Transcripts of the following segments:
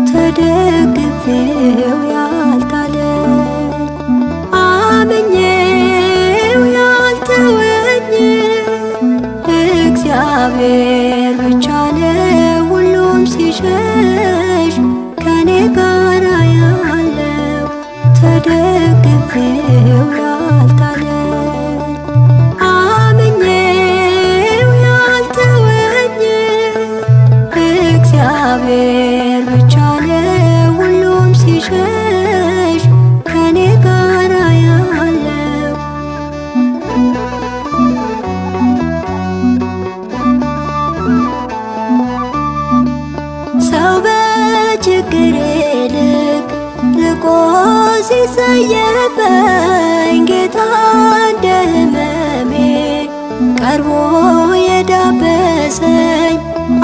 ተደግፌው ያልታለኝ አምኜው ያልተወኝ እግዚአብሔር ብቻ ነው ሁሉም ሲሸሽ ከኔ ጋር ያለው ተደግፌው ያልታለኝ አምኜው ያልተወኝ እግዚአብሔር ብቻ ነው ሁሉም ሲሸሽ ከኔ ጋር ያለው ሰው በችግሬ ልክ ርቆ ሲሰየፈኝ ጌታ እንደ ሕመሜ ቀርቦ የዳበሰኝ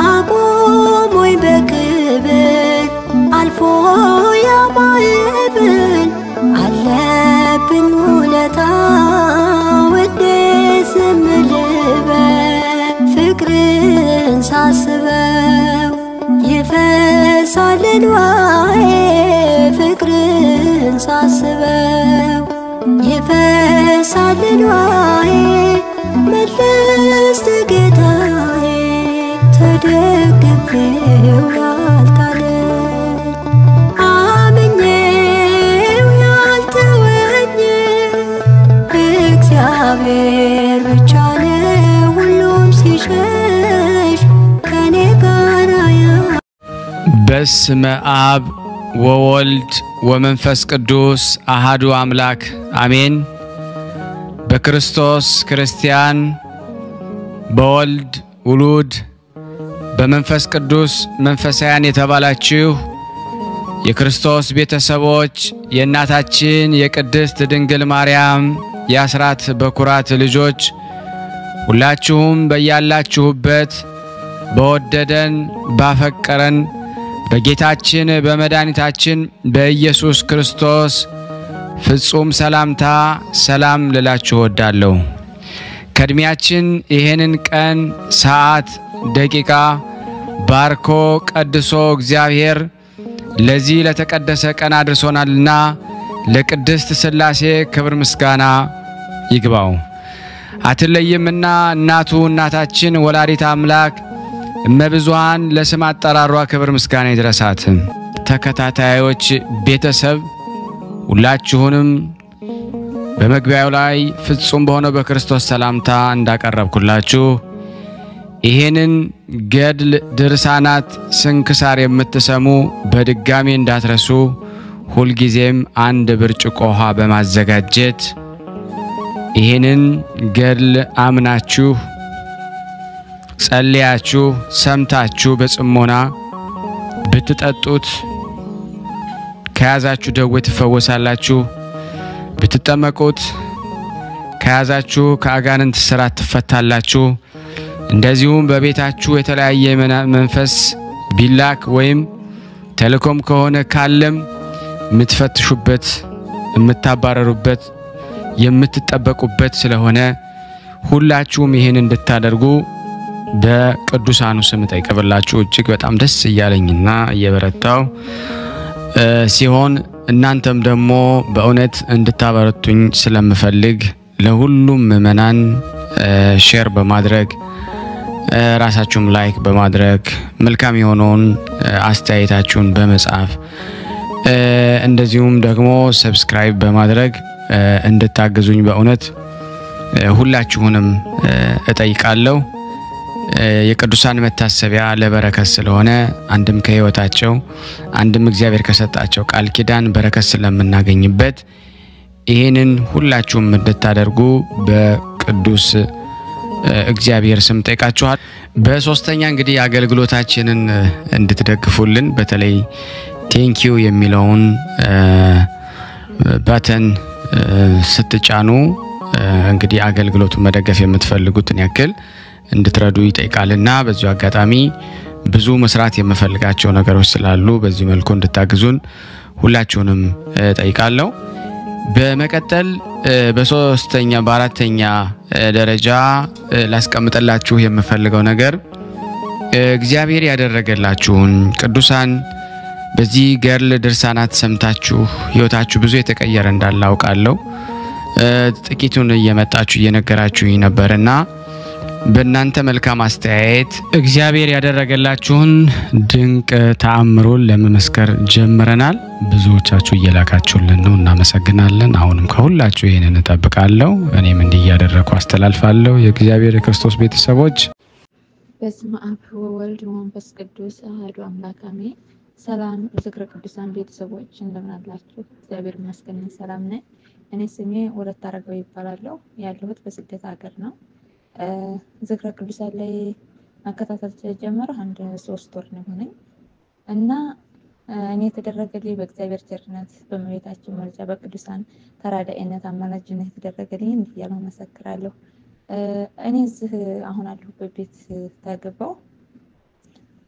አቆሞኝ በክብር አልፎ ያማይብል አለብኝ ውለታ ወዴት ዝም ልበል ፍቅርን ሳስበው ይፈሳል እንባዬ ፍቅርን ሳስበው ይፈሳል እንባዬ መለስ ጌታዬ ተደግፌው ያልታለኝ አምኜው ያልተወኝ እግዚአብሔር ብቻ ነው ሁሉም ሲሸሽ ከኔ ጋር በስመ አብ ወወልድ ወመንፈስ ቅዱስ አሐዱ አምላክ አሜን። በክርስቶስ ክርስቲያን በወልድ ውሉድ በመንፈስ ቅዱስ መንፈሳውያን የተባላችሁ የክርስቶስ ቤተሰቦች የእናታችን የቅድስት ድንግል ማርያም የአስራት በኩራት ልጆች ሁላችሁም በያላችሁበት በወደደን ባፈቀረን በጌታችን በመድኃኒታችን በኢየሱስ ክርስቶስ ፍጹም ሰላምታ ሰላም ልላችሁ ወዳለሁ። ከድሚያችን ይሄንን ቀን ሰዓት ደቂቃ ባርኮ ቀድሶ እግዚአብሔር ለዚህ ለተቀደሰ ቀን አድርሶናልና ለቅድስት ሥላሴ ክብር ምስጋና ይግባው። አትለይምና እናቱ እናታችን ወላዲተ አምላክ እመብዙሃን ለስም አጠራሯ ክብር ምስጋና ይድረሳት። ተከታታዮች ቤተሰብ ሁላችሁንም በመግቢያው ላይ ፍጹም በሆነው በክርስቶስ ሰላምታ እንዳቀረብኩላችሁ ይሄንን ገድል ድርሳናት ስንክሳር የምትሰሙ በድጋሚ እንዳትረሱ ሁሉ ጊዜም አንድ ብርጭቆ ውሃ በማዘጋጀት ይሄንን ገድል አምናችሁ ጸልያችሁ ሰምታችሁ በጽሞና ብትጠጡት ከያዛችሁ ደዌ ትፈወሳላችሁ። ብትጠመቁት ከያዛችሁ ከአጋንንት ስራት ትፈታላችሁ። እንደዚሁም በቤታችሁ የተለያየ መንፈስ ቢላክ ወይም ተልኮም ከሆነ ካለም ምትፈትሹበት የምታባረሩበት የምትጠበቁበት ስለሆነ ሁላችሁም ይሄን እንድታደርጉ በቅዱሳኑ ስም ጠይቀበላችሁ እጅግ በጣም ደስ እያለኝና እየበረታው ሲሆን እናንተም ደግሞ በእውነት እንድታበረቱኝ ስለምፈልግ ለሁሉም ምእመናን ሼር በማድረግ ራሳችሁም ላይክ በማድረግ መልካም የሆነውን አስተያየታችሁን በመጻፍ እንደዚሁም ደግሞ ሰብስክራይብ በማድረግ እንድታግዙኝ በእውነት ሁላችሁንም እጠይቃለሁ። የቅዱሳን መታሰቢያ ለበረከት ስለሆነ አንድም ከህይወታቸው አንድም እግዚአብሔር ከሰጣቸው ቃል ኪዳን በረከት ስለምናገኝበት ይሄንን ሁላችሁም እንድታደርጉ በቅዱስ እግዚአብሔር ስም ጠይቃችኋል። በሶስተኛ እንግዲህ አገልግሎታችንን እንድትደግፉልን በተለይ ቴንኪዩ የሚለውን ባተን ስትጫኑ እንግዲህ አገልግሎቱን መደገፍ የምትፈልጉትን ያክል እንድትረዱ ይጠይቃልና በዚሁ አጋጣሚ ብዙ መስራት የምፈልጋቸው ነገሮች ስላሉ በዚህ መልኩ እንድታግዙን ሁላችሁንም ጠይቃለሁ። በመቀጠል በሶስተኛ በአራተኛ ደረጃ ላስቀምጥላችሁ የምፈልገው ነገር እግዚአብሔር ያደረገላችሁን ቅዱሳን በዚህ ገርል ድርሳናት ሰምታችሁ ህይወታችሁ ብዙ የተቀየረ እንዳለ አውቃለሁ። ጥቂቱን እየመጣችሁ እየነገራችሁኝ ነበርና በእናንተ መልካም አስተያየት እግዚአብሔር ያደረገላችሁን ድንቅ ተአምሮን ለመመስከር ጀምረናል። ብዙዎቻችሁ እየላካችሁልን ነው፣ እናመሰግናለን። አሁንም ከሁላችሁ ይሄንን እንጠብቃለሁ። እኔም እንዲህ ያደረኩ አስተላልፋለሁ። የእግዚአብሔር የክርስቶስ ቤተሰቦች በስመ አብ ወወልድ ወመንፈስ ቅዱስ አሐዱ አምላክ አሜን። ሰላም ዝክረ ቅዱሳን ቤተሰቦች እንደምን አላችሁ? እግዚአብሔር ይመስገን ሰላም ነኝ። እኔ ስሜ ወለተ አረጋዊ ይባላለሁ። ያለሁት በስደት ሀገር ነው። ዝክረ ቅዱሳን ላይ መከታተል ጀመረ አንድ 3 ወር ነው ሆነኝ እና እኔ የተደረገልኝ በእግዚአብሔር ቸርነት በእመቤታችን ምልጃ በቅዱሳን ተራዳኢነት አማላጅነት የተደረገልኝ እንዲያለው መሰክራለሁ። እኔ እዚህ አሁን አለሁበት ቤት ተገባው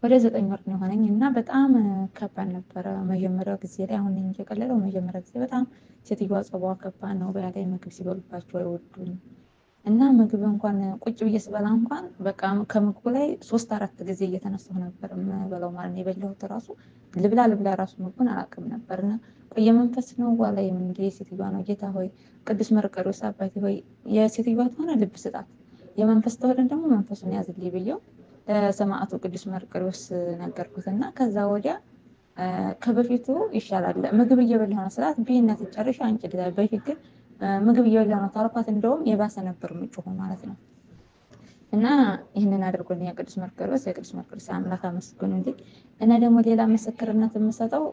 ወደ 9 ወር ነው ሆነኝ እና በጣም ከባድ ነበረ። መጀመሪያው ጊዜ ላይ አሁን እንጂ ቀለለው መጀመሪያው ጊዜ በጣም ሴትዮዋ ጸባዋ ከባድ ነው። በያላይ ምግብ ሲበሉባቸው አይወዱም እና ምግብ እንኳን ቁጭ ብዬ ስበላ እንኳን በቃ ከምግቡ ላይ 3-4 ጊዜ እየተነሳሁ ነበር የምበላው ማለት ነው። የበላሁት ራሱ ልብላ ራሱ ምግቡን አላውቅም ነበርና ቆየ መንፈስ ነው ዋላይ እንደ ሴትዮዋ ነው። ጌታ ሆይ ቅዱስ መርቆሬዎስ አባቴ ሆይ የሴትዮዋ ተሆነ ልብ ስጣት፣ የመንፈስ ተሆነ ደግሞ መንፈሱን ያዝልኝ ብዬው ለሰማዕቱ ቅዱስ መርቆሬዎስ ነገርኩትና ከዛ ወዲያ ከበፊቱ ይሻላል። ምግብ እየበላሁ ነው ስላት ቢነት ጨርሻ አንቺ በፊት ግን ምግብ እየበላሁ ነው ታልኳት እንደውም የባሰ ነበር ምጮህ ማለት ነው። እና ይሄንን አድርጎልኝ የቅዱስ መርቆሬዎስ አምላክ አመስግኑልኝ። እና ደግሞ ሌላ ምስክርነት የምሰጠው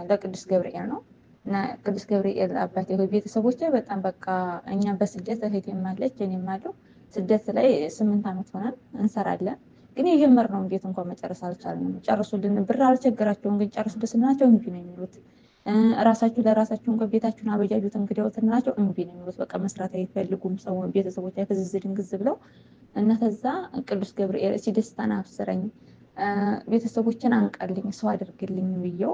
ለቅዱስ ገብርኤል ነው። እና ቅዱስ ገብርኤል አባቴ ሆይ ቤተሰቦቼ በጣም በቃ እኛ በስደት እህቴም አለች እኔም አለሁ ስደት ላይ 8 ዓመት ሆነን እንሰራለን። ግን የጀመርነው ቤት እንኳን መጨረስ አልቻልንም። ጨርሱልን ብር አልቸገራቸውም፣ ግን ጨርሱልን ስናቸው እንቢ ነው የሚሉት። ራሳችሁ ለራሳችሁ እንኳን ቤታችሁን አበጃጁት እንግዲያው ትናቸው እንቢ ነው የሚሉት። በቃ መስራት አይፈልጉም ሰው ቤተሰቦች አይፈዝዝ ድንግዝ ብለው እና ከዛ ቅዱስ ገብርኤል እሺ ደስታን አብስረኝ ቤተሰቦችን አንቀልኝ ሰው አድርግልኝ ብየው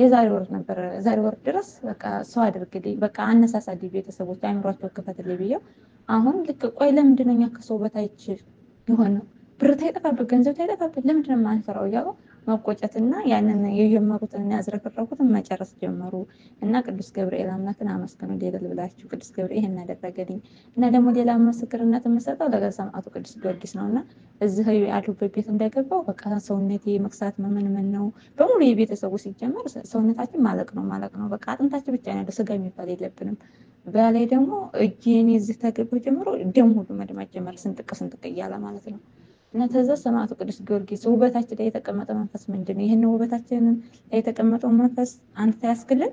የዛሬ ወር ነበር ዛሬ ወር ድረስ በቃ ሰው አድርግልኝ በቃ አነሳሳልኝ ቤተሰቦች አይምሯቸው ከፈትልኝ ብየው አሁን ልክ ቆይ ለምንድን ነው ከሰው በታች የሆነው ብር ታይጠፋበት ገንዘብ ታይጠፋበት ለምንድን ነው ማንሰራው እያሉ መቆጨትና ያንን የጀመሩትን ያዝረከረኩትን መጨረስ ጀመሩ። እና ቅዱስ ገብርኤል አምላክን አመስግኑ ሌል ብላችሁ ቅዱስ ገብርኤል ይሄን አደረገልኝ። እና ደግሞ ሌላ ምስክርነት የምሰጠው ለሰማዕቱ ቅዱስ ጊዮርጊስ ነውና እዚህ ያሉበት ቤት እንደገባው በቃ ሰውነቴ መክሳት መመንመን ነው በሙሉ የቤተሰቡ ሲጀመር ሰውነታችን ማለቅ ነው በቃ አጥንታችን ብቻ ነው ያለው ስጋ የሚባል የለብንም። በላይ ደግሞ እጄን እዚህ ተገባው ጀምሮ ደም ሁሉ መድማት ጀመረ ስንጥቅ እያለ ማለት ነው። እና ተዛ ሰማዕቱ ቅዱስ ጊዮርጊስ ውበታችን ላይ የተቀመጠ መንፈስ ምንድነው? ይሄን ውበታችንን ላይ የተቀመጠው መንፈስ አንተ ያስክልን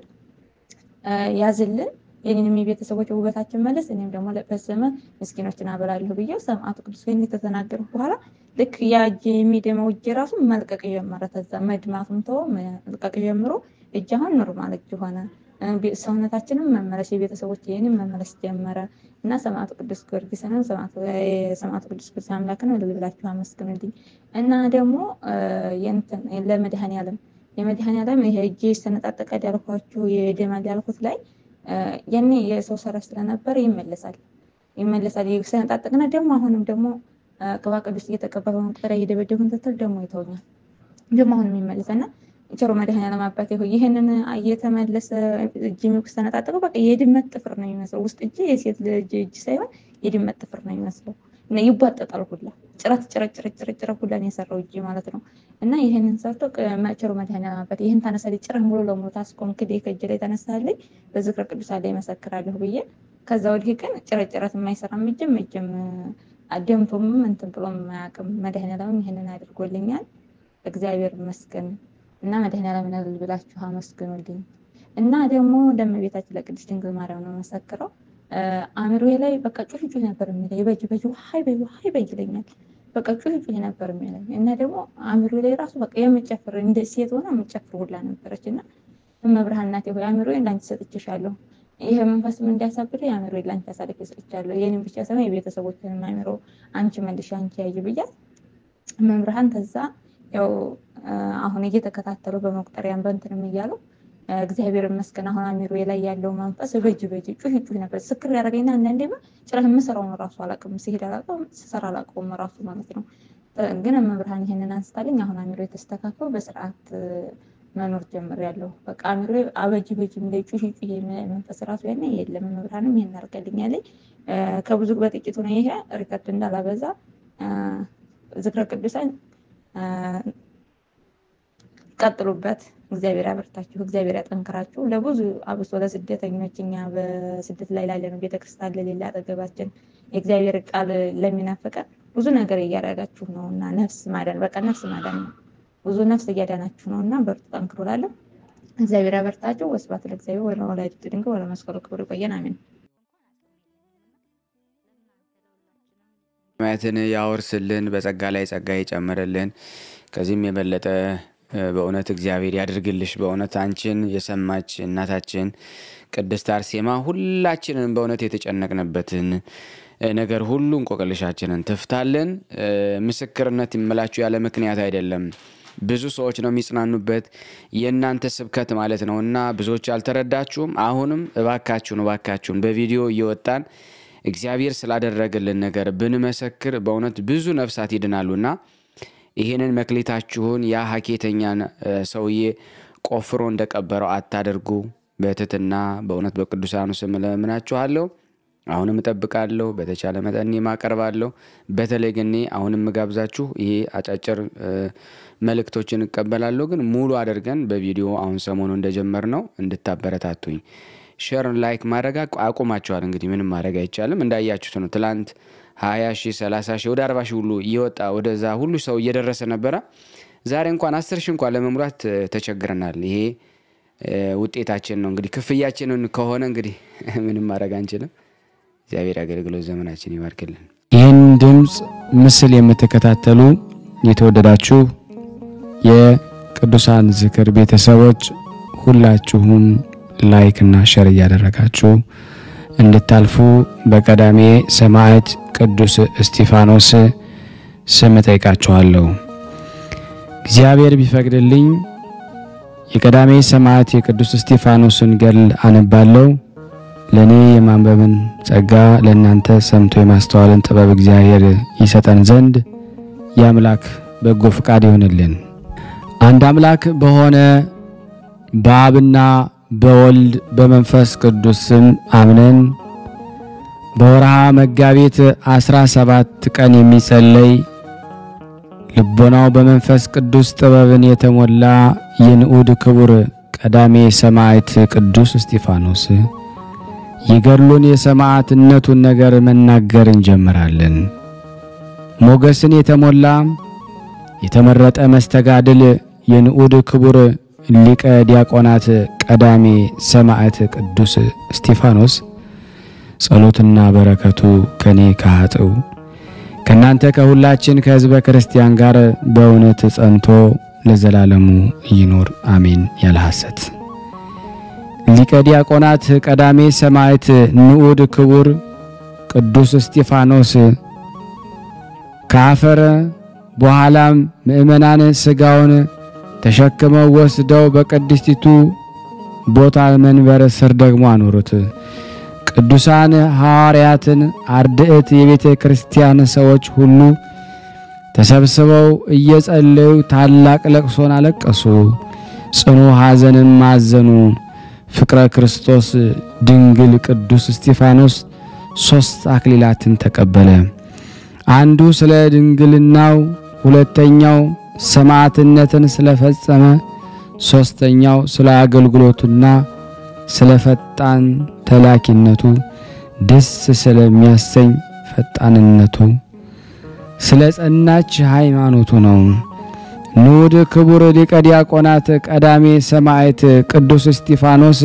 ያዝልን የኔንም የቤተሰቦች ውበታችን መለስ እኔም ደግሞ ለበሰመ ምስኪኖችን አበላለሁ ብዬው ሰማዕቱ ቅዱስ ጊዮርጊስ ከተናገሩ በኋላ ልክ ያጄ የሚደመው እጄ ራሱ መልቀቅ ጀመረ። ተዛ መድማቱም ተው መልቀቅ ጀምሮ እጅ አሁን ኖርማል እጅ ሆነ። ሰውነታችንም መመለስ የቤተሰቦች የኔም መመለስ ጀመረ። እና ሰማዕቱ ቅዱስ ጊዮርጊስንም ሰማዕቱ ቅዱስ ጊዮርጊስ አምላክን ለልብላችሁ አመስግኑልኝ። እና ደግሞ የእንትን ለመድኃኔዓለም የመድኃኔዓለም ይሄ እጄ ተነጣጠቀ ያልኳችሁ የደማል ያልኩት ላይ የኔ የሰው ሰራሽ ስለነበር ይመለሳል ይሰነጣጠቅና ደግሞ አሁንም ደግሞ ቅባ ቅዱስ እየተቀበለ መቁጠሪያ እየደበደቡን ተተል ደግሞ ይተውኛል ደግሞ አሁንም ይመለሰና ቸሮ መድኃኔዓለም አባቴ ሆይ ይሄንን እየተመለሰ እጅ ምክስ ተነጣጠቀው በቃ የድመት ጥፍር ነው የሚመስለው ውስጥ እጅ የሴት ልጅ እጅ ሳይሆን የድመት ጥፍር ነው የሚመስለው እና ይቧጠጣል ሁላ ጭረት ሁላ ነው የሰራው እጅ ማለት ነው። እና ይሄንን ሰርቶ ቸሮ መድኃኔዓለም አባቴ ይሄን ታነሳልኝ ጭረት ሙሉ ለሙሉ ታስቆም ክዴ ከእጅ ላይ ተነሳልኝ በዝክረ ቅዱሳን ላይ መሰክራለሁ ብዬ ከዛ ወዲህ ግን ጭረት የማይሰራም እጅም ደምቶም እንትን ብሎም ማያውቅም። መድኃኔዓለም ይሄንን አድርጎልኛል እግዚአብሔር ይመስገን። እና መድኃኔዓለምን ብላችሁ አመስግኑልኝ። እና ደግሞ ለእመቤታችን ለቅድስት ድንግል ማርያም ነው መሰክረው አእምሮዬ ላይ በቃ ጩህ ነበር የሚለኝ በጅ ሃይ በይ ይለኛል በቃ ጩህ ነበር የሚለኝ። እና ደግሞ አእምሮዬ ላይ ራሱ በቃ የምጨፍር እንደ ሴት ሆና የምጨፍር ሁላ ነበረችና እመብርሃን እናቴ ሆይ አእምሮዬን ላንቺ ሰጥቼሻለሁ ይሄ መንፈስም እንዲያሳብልኝ አእምሮዬን ላንቺ አሳልፌ ሰጥቻለሁ የኔን ብቻ ሳይሆን የቤተሰቦችንም አእምሮ አንቺ መልሽ አንቺ ያይ ብያት እመብርሃን ተዛ ያው አሁን እየተከታተሉ በመቁጠሪያን በእንትንም እያሉ እግዚአብሔር ይመስገን አሁን አእምሮዬ ላይ ያለው መንፈስ በጅ ጩህ ነበር ስክር ያደረገኝና አንዳንዴማ ጭራሽ የምሰራውን ራሱ አላውቅም ሲሄድ አላውቅም ስሰራ አላውቅም ራሱ ማለት ነው። ግን መብርሃን ይሄንን አንስታልኝ አሁን አሚሮ የተስተካከለው በስርዓት መኖር ጀምሬያለሁ። በቃ አሚሮ አበጂ እንደ ጩሂ መንፈስ ራሱ ያኔ የለም። መብርሃንም ይሄን አርገልኛለኝ። ከብዙ በጥቂቱ ነው ይሄ ሪከርድ እንዳላበዛ ዝክረ ቅዱሳን ቀጥሉበት። እግዚአብሔር ያበርታችሁ፣ እግዚአብሔር ያጠንክራችሁ። ለብዙ አብሶ ለስደተኞችኛ በስደት ላይ ላለነው ቤተክርስቲያን ለሌላ አጠገባችን የእግዚአብሔር ቃል ለሚናፈቀን ብዙ ነገር እያደረጋችሁ ነውና ነፍስ ማዳን በቃ ነፍስ ማዳን ነው። ብዙ ነፍስ እያዳናችሁ ነውና በርቱ፣ ጠንክሩ እላለሁ። እግዚአብሔር ያበርታችሁ። ወስብሐት ለእግዚአብሔር ወለወላዲቱ ድንግል ወለመስቀሉ ክቡር። ይቆየን። አሜን። ማየትን ያወርስልን፣ በጸጋ ላይ ጸጋ ይጨምርልን። ከዚህም የበለጠ በእውነት እግዚአብሔር ያድርግልሽ። በእውነት አንቺን የሰማች እናታችን ቅድስት አርሴማ ሁላችንን በእውነት የተጨነቅንበትን ነገር ሁሉ እንቆቅልሻችንን ትፍታልን። ምስክርነት ይመላችሁ ያለ ምክንያት አይደለም። ብዙ ሰዎች ነው የሚጽናኑበት የእናንተ ስብከት ማለት ነውና ብዙዎች አልተረዳችሁም። አሁንም እባካችሁን በቪዲዮ እየወጣን እግዚአብሔር ስላደረገልን ነገር ብንመሰክር በእውነት ብዙ ነፍሳት ይድናሉና ይሄንን መክሊታችሁን ያ ሀኬተኛን ሰውዬ ቆፍሮ እንደቀበረው አታደርጉ። በትህትና በእውነት በቅዱሳኑ ስም ለምናችኋለሁ። አሁንም እጠብቃለሁ፣ በተቻለ መጠን ማቀርባለሁ። በተለይ ግን አሁንም ጋብዛችሁ ይሄ አጫጭር መልእክቶችን እቀበላለሁ። ግን ሙሉ አድርገን በቪዲዮ አሁን ሰሞኑ እንደጀመርነው እንድታበረታቱኝ ሼር ላይክ ማድረግ አቁማችኋል። እንግዲህ ምንም ማድረግ አይቻልም። እንዳያችሁት ነው። ትላንት 20,000 30,000 ወደ 40,000 ሁሉ ይወጣ ወደዛ ሁሉ ሰው እየደረሰ ነበር። ዛሬ እንኳን 10,000 እንኳን ለመሙላት ተቸግረናል። ይሄ ውጤታችን ነው። እንግዲህ ክፍያችንን ከሆነ እንግዲህ ምንም ማድረግ አንችልም። እግዚአብሔር አገልግሎት ዘመናችን ይባርክልን። ይህን ድምጽ ምስል የምትከታተሉ የተወደዳችሁ የቅዱሳን ዝክር ቤተሰቦች ሁላችሁም ላይክ እና ሼር ያደረጋችሁ እንድታልፉ በቀዳሜ ሰማዕት ቅዱስ እስጢፋኖስ ስም ጠይቃችኋለሁ። እግዚአብሔር ቢፈቅድልኝ የቀዳሜ ሰማዕት የቅዱስ እስጢፋኖስን ገድል አነባለሁ። ለኔ የማንበብን ጸጋ ለእናንተ ሰምቶ የማስተዋልን ጥበብ እግዚአብሔር ይሰጠን ዘንድ የአምላክ በጎ ፍቃድ ይሁንልን። አንድ አምላክ በሆነ በአብና በወልድ በመንፈስ ቅዱስ ስም አምነን በወርሃ መጋቢት 17 ቀን የሚጸለይ ልቦናው በመንፈስ ቅዱስ ጥበብን የተሞላ የንዑድ ክቡር ቀዳሜ ሰማዕት ቅዱስ እስጢፋኖስ የገድሉን የሰማዕትነቱን ነገር መናገር እንጀምራለን። ሞገስን የተሞላ የተመረጠ መስተጋድል የንዑድ ክቡር ሊቀ ዲያቆናት ቀዳሜ ሰማዕት ቅዱስ እስጢፋኖስ ጸሎትና በረከቱ ከኔ ከኃጥኡ ከናንተ ከሁላችን ከሕዝበ ክርስቲያን ጋር በእውነት ጸንቶ ለዘላለሙ ይኖር አሜን። ያለ ሐሰት ሊቀ ዲያቆናት ቀዳሜ ሰማዕት ንዑድ ክቡር ቅዱስ እስጢፋኖስ ካፈረ በኋላም ምእመናን ስጋውን ተሸክመው ወስደው በቅድስቲቱ ቦታ መንበር ስር ደግሞ አኖሩት። ቅዱሳን ሐዋርያትን አርድእት የቤተ ክርስቲያን ሰዎች ሁሉ ተሰብስበው እየጸለዩ ታላቅ ለቅሶን አለቀሱ፣ ጽኑ ሐዘንም አዘኑ። ፍቅረ ክርስቶስ ድንግል ቅዱስ እስጢፋኖስ 3 አክሊላትን ተቀበለ። አንዱ ስለ ድንግልናው፣ ሁለተኛው ሰማዕትነትን ስለፈጸመ፣ ሶስተኛው ስለ አገልግሎቱና ስለ ፈጣን ተላኪነቱ ደስ ስለሚያሰኝ ፈጣንነቱ ስለ ጸናች ሃይማኖቱ ነው። ንዑድ ክቡር ሊቀ ዲያቆናት ቀዳሜ ሰማዕት ቅዱስ እስጢፋኖስ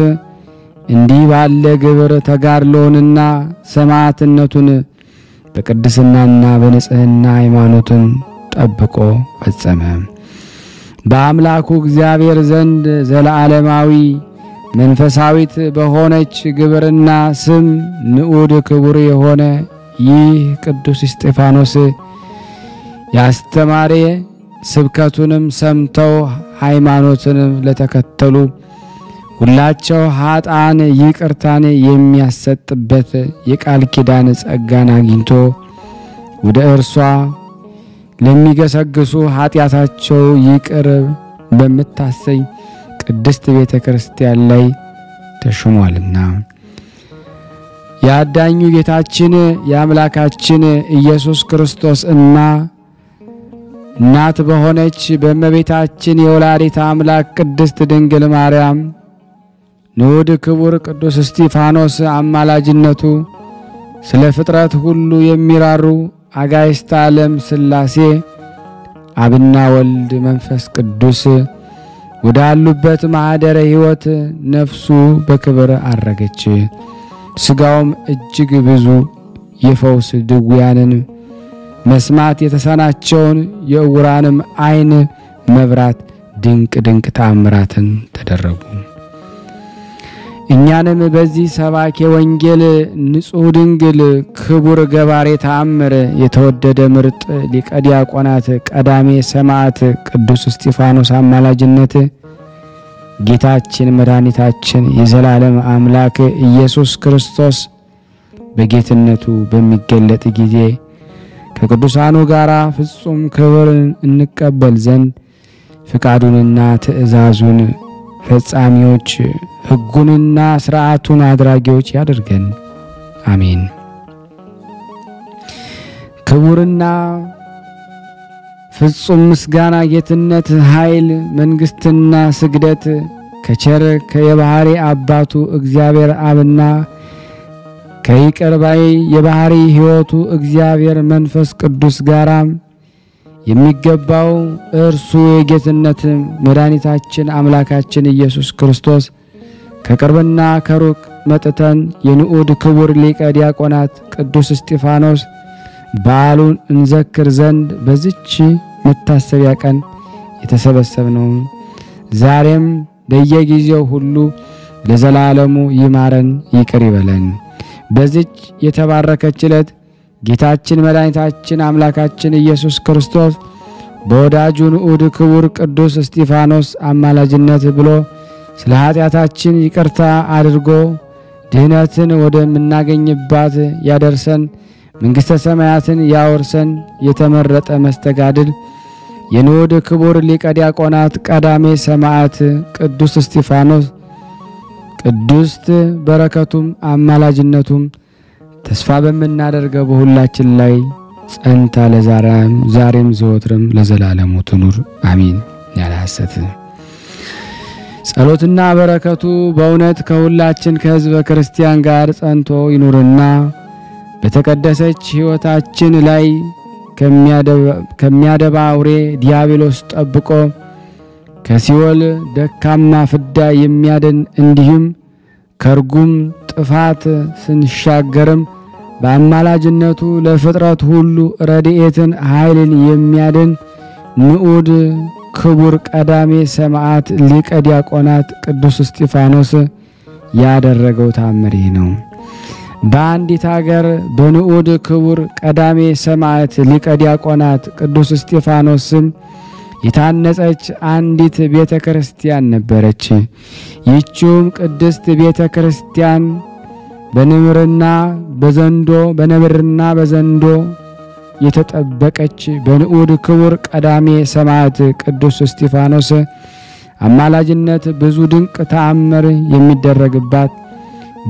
እንዲህ ባለ ግብር ተጋድሎንና ሰማዕትነቱን በቅድስናና በንጽህና ሃይማኖትን ጠብቆ ፈጸመ። በአምላኩ እግዚአብሔር ዘንድ ዘላለማዊ መንፈሳዊት በሆነች ግብርና ስም ንዑድ ክቡር የሆነ ይህ ቅዱስ እስጢፋኖስ ያስተማረ ስብከቱንም ሰምተው ሃይማኖትንም ለተከተሉ ሁላቸው ኃጥአን ይቅርታን የሚያሰጥበት የቃል ኪዳን ጸጋን አግኝቶ ወደ እርሷ ለሚገሰግሱ ኃጢአታቸው ይቅር በምታሰኝ ቅድስት ቤተ ክርስቲያን ላይ ተሾሟልና ያዳኙ ጌታችን የአምላካችን ኢየሱስ ክርስቶስ እናት በሆነች በእመቤታችን የወላዲተ አምላክ ቅድስት ድንግል ማርያም ንዑድ ክቡር ቅዱስ እስጢፋኖስ አማላጅነቱ ስለ ፍጥረት ሁሉ የሚራሩ አጋዕዝተ ዓለም ሥላሴ አብና ወልድ መንፈስ ቅዱስ ወዳሉበት ማኅደረ ሕይወት ነፍሱ በክብር አረገች። ሥጋውም እጅግ ብዙ የፈውስ ድውያንን መስማት የተሳናቸውን የዕውራንም ዓይን መብራት ድንቅ ድንቅ ተአምራትን ተደረጉ። እኛንም በዚህ ሰባኬ ወንጌል ንጹሕ ድንግል ክቡር ገባሬ ተአምር የተወደደ ምርጥ ሊቀ ዲያቆናት ቀዳሜ ሰማዕት ቅዱስ እስጢፋኖስ አማላጅነት ጌታችን መድኃኒታችን የዘላለም አምላክ ኢየሱስ ክርስቶስ በጌትነቱ በሚገለጥ ጊዜ ከቅዱሳኑ ጋራ ፍጹም ክብር እንቀበል ዘንድ ፍቃዱንና ትእዛዙን ፈጻሚዎች ሕጉንና ሥርዓቱን አድራጊዎች ያድርገን። አሜን። ክቡርና ፍጹም ምስጋና ጌትነት ኃይል መንግስትና ስግደት ከቸር ከየባህሪ አባቱ እግዚአብሔር አብና ከይቅርባይ የባህሪ ሕይወቱ እግዚአብሔር መንፈስ ቅዱስ ጋራም የሚገባው እርሱ የጌትነት መድኃኒታችን አምላካችን ኢየሱስ ክርስቶስ ከቅርብና ከሩቅ መጥተን የንዑድ ክቡር ሊቀ ዲያቆናት ቅዱስ እስጢፋኖስ በዓሉን እንዘክር ዘንድ በዚች መታሰቢያ ቀን የተሰበሰብነው ዛሬም በየጊዜው ሁሉ ለዘላለሙ ይማረን ይቅር ይበለን። በዚች የተባረከች ዕለት ጌታችን መድኃኒታችን አምላካችን ኢየሱስ ክርስቶስ በወዳጁ ንዑድ ክቡር ቅዱስ እስጢፋኖስ አማላጅነት ብሎ ስለ ኃጢአታችን ይቅርታ አድርጎ ድህነትን ወደምናገኝባት ያደርሰን መንግሥተ ሰማያትን ያወርሰን የተመረጠ መስተጋድል የንዑድ ክቡር ሊቀ ዲያቆናት ቀዳሜ ሰማዕት ቅዱስ እስጢፋኖስ ቅድስት በረከቱም አማላጅነቱም ተስፋ በመናደርገው በሁላችን ላይ ጸንታ ዛሬም ዘወትርም ለዘላለሙ ትኑር አሜን። ያለ ሐሰት ጸሎትና በረከቱ በእውነት ከሁላችን ከሕዝበ ክርስቲያን ጋር ጸንቶ ይኑርና በተቀደሰች ሕይወታችን ላይ ከሚያደባ አውሬ ዲያብሎስ ጠብቆ ከሲኦል ደካማ ፍዳ የሚያድን እንዲሁም ከርጉም ጥፋት ስንሻገርም በአማላጅነቱ ለፍጥረት ሁሉ ረድኤትን ኃይልን የሚያድን ንዑድ ክቡር ቀዳሜ ሰማዕት ሊቀ ዲያቆናት ቅዱስ እስጢፋኖስ ያደረገው ተአምር ነው። በአንዲት ሀገር በንዑድ ክቡር ቀዳሜ ሰማዕት ሊቀ ዲያቆናት ቅዱስ እስጢፋኖስ ስም የታነጸች አንዲት ቤተ ክርስቲያን ነበረች። ይህችውም ቅድስት ቤተ ክርስቲያን በነብርና በዘንዶ የተጠበቀች በንዑድ ክቡር ቀዳሜ ሰማዕት ቅዱስ እስጢፋኖስ አማላጅነት ብዙ ድንቅ ተአምር የሚደረግባት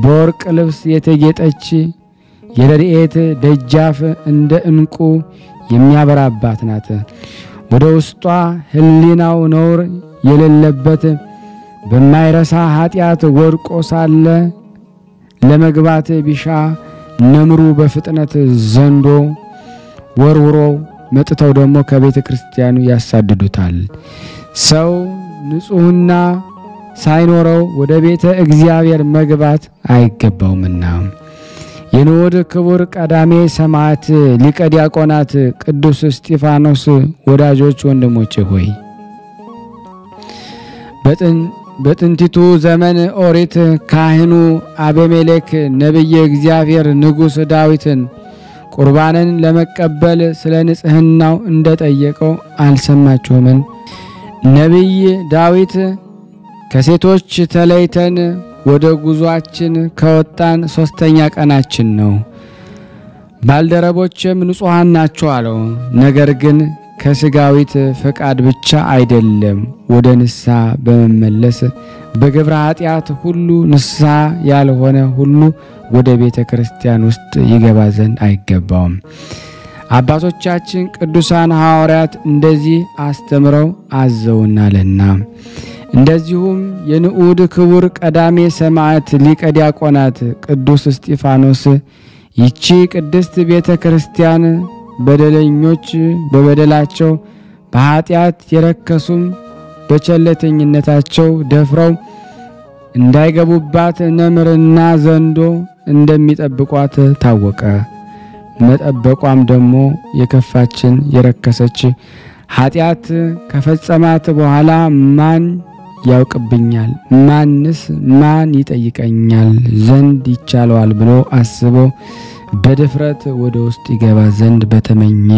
በወርቅ ልብስ የተጌጠች የረድኤት ደጃፍ እንደ ዕንቁ የሚያበራባት ናት። ወደ ውስጧ ሕሊናው ነውር የሌለበት በማይረሳ ኃጢአት ወድቆ ሳለ ለመግባት ቢሻ ነምሩ በፍጥነት ዘንዶ ወርውሮ መጥተው ደግሞ ከቤተ ክርስቲያኑ ያሳድዱታል። ሰው ንጹሕና ሳይኖረው ወደ ቤተ እግዚአብሔር መግባት አይገባውምና። የንዑድ ክቡር ቀዳሜ ሰማዕት ሊቀ ዲያቆናት ቅዱስ እስጢፋኖስ ወዳጆች ወንድሞቼ ሆይ በጥንቲቱ ዘመን ኦሪት ካህኑ አቤሜሌክ ነቢየ እግዚአብሔር ንጉሥ ዳዊትን ቁርባንን ለመቀበል ስለ ንጽሕናው እንደጠየቀው አልሰማችሁምን? ነቢይ ዳዊት ከሴቶች ተለይተን ወደ ጉዟችን ከወጣን 3ኛ ቀናችን ነው። ባልደረቦችም ንጹሃን ናቸው አለው። ነገር ግን ከስጋዊት ፈቃድ ብቻ አይደለም ወደ ንስሐ በመመለስ በግብረ ኃጢአት ሁሉ ንስሐ ያልሆነ ሁሉ ወደ ቤተ ክርስቲያን ውስጥ ይገባ ዘንድ አይገባውም። አባቶቻችን ቅዱሳን ሐዋርያት እንደዚህ አስተምረው አዘውናልና። እንደዚሁም የንዑድ ክቡር ቀዳሜ ሰማዕት ሊቀ ዲያቆናት ቅዱስ እስጢፋኖስ ይቺ ቅድስት ቤተ ክርስቲያን በደለኞች በበደላቸው በኃጢአት የረከሱም በቸለተኝነታቸው ደፍረው እንዳይገቡባት ነምርና ዘንዶ እንደሚጠብቋት ታወቀ። መጠበቋም ደግሞ የከፋችን የረከሰች ኃጢአት ከፈጸማት በኋላ ማን ያውቅብኛል፣ ማንስ ማን ይጠይቀኛል ዘንድ ይቻለዋል ብሎ አስቦ በድፍረት ወደ ውስጥ ይገባ ዘንድ በተመኘ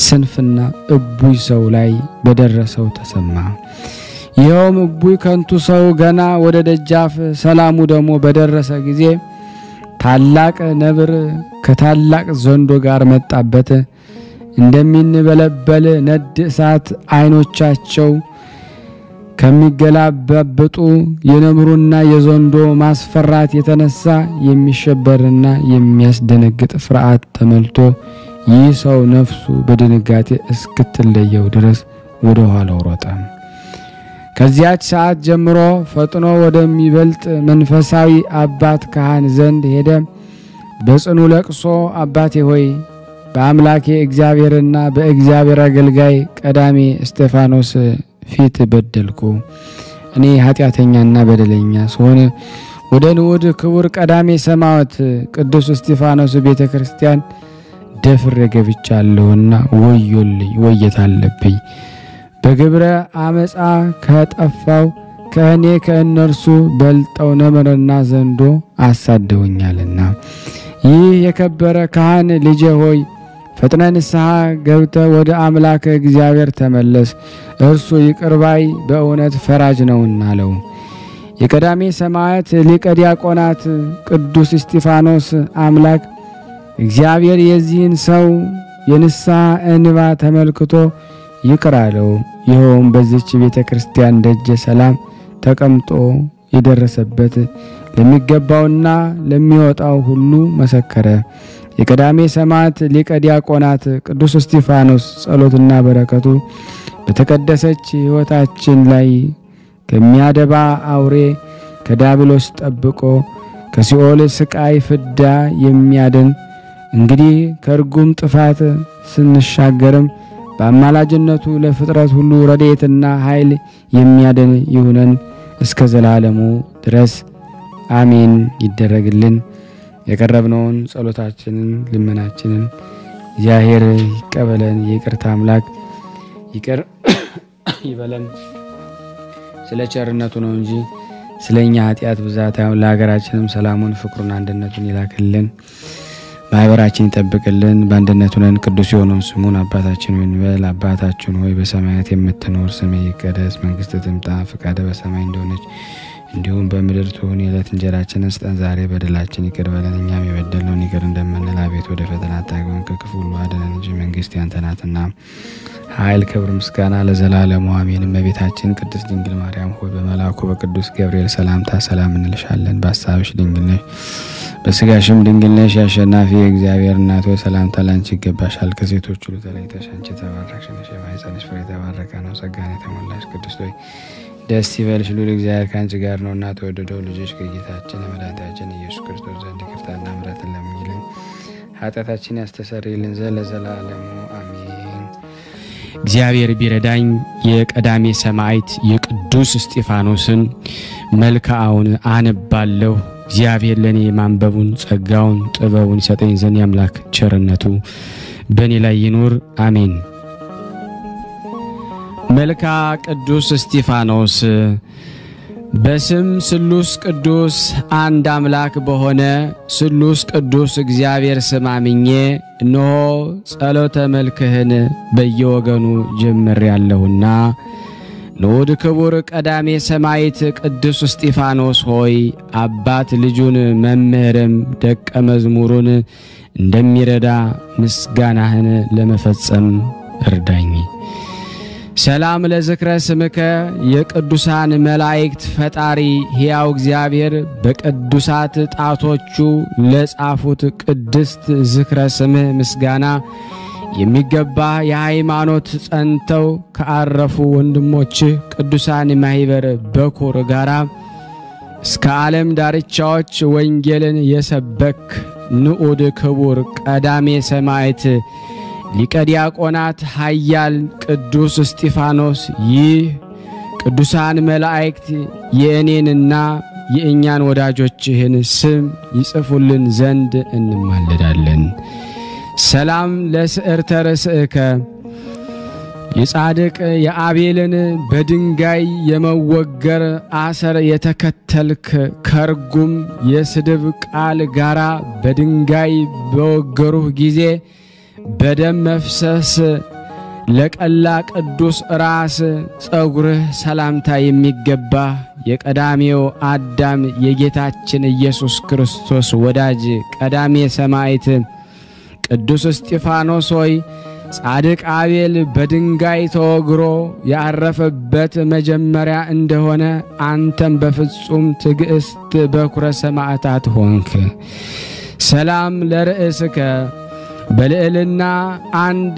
ስንፍና እቡይ ሰው ላይ በደረሰው ተሰማ። ይኸውም እቡይ ከንቱ ሰው ገና ወደ ደጃፍ ሰላሙ ደግሞ በደረሰ ጊዜ ታላቅ ነብር ከታላቅ ዘንዶ ጋር መጣበት። እንደሚንበለበል ነድ እሳት አይኖቻቸው ከሚገላበጡ የነምሩና የዘንዶ ማስፈራት የተነሳ የሚሸበርና የሚያስደነግጥ ፍርሃት ተመልቶ ይህ ሰው ነፍሱ በድንጋጤ እስክትለየው ድረስ ወደ ኋላው ሮጠ። ከዚያች ሰዓት ጀምሮ ፈጥኖ ወደሚበልጥ መንፈሳዊ አባት ካህን ዘንድ ሄደ። በጽኑ ለቅሶ አባቴ ሆይ በአምላኬ እግዚአብሔርና በእግዚአብሔር አገልጋይ ቀዳሜ እስጢፋኖስ ፊት በደልኩ። እኔ ኃጢአተኛና በደለኛ ስሆን ወደ ንዑድ ክቡር ቀዳሜ ሰማዕት ቅዱስ እስጢፋኖስ ቤተ ክርስቲያን ደፍሬ ገብቻለሁና ወዮልኝ፣ ወየታለብኝ። በግብረ አመፃ ከጠፋው ከእኔ ከእነርሱ በልጠው ነምርና ዘንዶ አሳደውኛልና። ይህ የከበረ ካህን ልጄ ሆይ ፈጥነ ንስሐ ገብተ ወደ አምላክ እግዚአብሔር ተመለስ፣ እርሱ ይቅርባይ በእውነት ፈራጅ ነውና አለው። የቀዳሜ ሰማዕት ሊቀ ዲያቆናት ቅዱስ እስጢፋኖስ አምላክ እግዚአብሔር የዚህን ሰው የንስሐ እንባ ተመልክቶ ይቅር አለው። ይኸውም በዚች ቤተ ክርስቲያን ደጀ ሰላም ተቀምጦ የደረሰበት ለሚገባውና ለሚወጣው ሁሉ መሰከረ። የቀዳሜ ሰማዕት ሊቀ ዲያቆናት ቅዱስ እስጢፋኖስ ጸሎትና በረከቱ በተቀደሰች ሕይወታችን ላይ ከሚያደባ አውሬ ከዲያብሎስ ጠብቆ ከሲኦል ስቃይ ፍዳ የሚያድን እንግዲህ ከርጉም ጥፋት ስንሻገርም በአማላጅነቱ ለፍጥረት ሁሉ ረድኤትና ኃይል የሚያድን ይሁነን እስከ ዘላለሙ ድረስ አሜን ይደረግልን። የቀረብነውን ጸሎታችንን ልመናችንን እግዚአብሔር ይቀበለን። የይቅርታ አምላክ ይቅር ይበለን። ስለ ቸርነቱ ነው እንጂ ስለኛ ኃጢአት ብዛት አይሁን። ለሀገራችንም ሰላሙን፣ ፍቅሩን፣ አንድነቱን ይላክልን። ማህበራችን ይጠብቅልን። በአንድነቱ ነን ቅዱስ የሆነውን ስሙን አባታችን ሆይ እንበል። አባታችን ሆይ በሰማያት የምትኖር ስምህ ይቀደስ፣ መንግስትህ ትምጣ፣ ፈቃድህ በሰማይ እንደሆነች እንዲሁም በምድር ትሁን። የዕለት እንጀራችንን ስጠን ዛሬ፣ በደላችን ይቅር በለን እኛም የበደልነውን ይቅር እንደምንል፣ አቤት ወደ ፈተና አታግባን ከክፉ ሁሉ አድነን እንጂ መንግስት ያንተ ናትና ኃይል፣ ክብር፣ ምስጋና ለዘላለሙ አሜን። እመቤታችን ቅድስት ድንግል ማርያም ሆይ በመልአኩ በቅዱስ ገብርኤል ሰላምታ ሰላም እንልሻለን። በሐሳብሽ ድንግል ነሽ፣ በስጋሽም ድንግል ነሽ። የአሸናፊ የእግዚአብሔር እናት ሆይ ሰላምታ ላንቺ ይገባሻል። ከሴቶች ሁሉ ተለይተሽ አንቺ የተባረክሽ ነሽ፣ የማኅፀንሽ ፍሬ የተባረከ ነው። ጸጋን የተሞላሽ ቅድስት ሆይ ደስ ይበልሽ፣ ልዑል እግዚአብሔር ከአንቺ ጋር ነውና ተወደደው ልጅሽ ከጌታችን መድኃኒታችን ኢየሱስ ክርስቶስ ዘንድ ይቅርታና ምሕረትን ለምኝልን ኃጢአታችን ያስተሰርይልን ዘንድ ለዘላለሙ አሜን። እግዚአብሔር ቢረዳኝ የቀዳሜ ሰማዕት የቅዱስ እስጢፋኖስን መልክዓውን አነባለሁ። እግዚአብሔር ለኔ ማንበቡን ጸጋውን ጥበቡን ይሰጠኝ ዘንድ የአምላክ ቸርነቱ በእኔ ላይ ይኑር አሜን። መልካ ቅዱስ እስጢፋኖስ በስም ስሉስ ቅዱስ አንድ አምላክ በሆነ ስሉስ ቅዱስ እግዚአብሔር ስም አምኜ እነሆ ጸሎተ መልክህን በየወገኑ ጀምሬአለሁና ንዑድ ክቡር ቀዳሜ ሰማዕት ቅዱስ እስጢፋኖስ ሆይ አባት ልጁን መምህርም ደቀ መዝሙሩን እንደሚረዳ ምስጋናህን ለመፈጸም እርዳኝ። ሰላም ለዝክረ ስምከ የቅዱሳን መላእክት ፈጣሪ ሕያው እግዚአብሔር በቅዱሳት ጣቶቹ ለጻፉት ቅድስት ዝክረ ስምህ ምስጋና የሚገባ የሃይማኖት ጸንተው ከአረፉ ወንድሞች ቅዱሳን ማህበር በኩር ጋራ እስከ ዓለም ዳርቻዎች ወንጌልን የሰበክ ንዑድ ክቡር ቀዳሜ ሰማዕት ሊቀ ዲያቆናት ኃያል ቅዱስ እስጢፋኖስ ይህ ቅዱሳን መላእክት የእኔንና የእኛን ወዳጆችህን ስም ይጽፉልን ዘንድ እንማለዳለን። ሰላም ለስዕርተ ርእስከ የጻድቅ የአቤልን በድንጋይ የመወገር አሰር የተከተልክ ከርጉም የስድብ ቃል ጋራ በድንጋይ በወገሩህ ጊዜ በደም መፍሰስ ለቀላ ቅዱስ ራስ ጸጉርህ ሰላምታ የሚገባ የቀዳሜው አዳም የጌታችን ኢየሱስ ክርስቶስ ወዳጅ ቀዳሜ ሰማዕት ቅዱስ እስጢፋኖስ ሆይ ጻድቅ አቤል በድንጋይ ተወግሮ ያረፈበት መጀመሪያ እንደሆነ አንተም በፍጹም ትዕግስት በኩረ ሰማዕታት ሆንክ። ሰላም ለርእስከ በልዕልና አንድ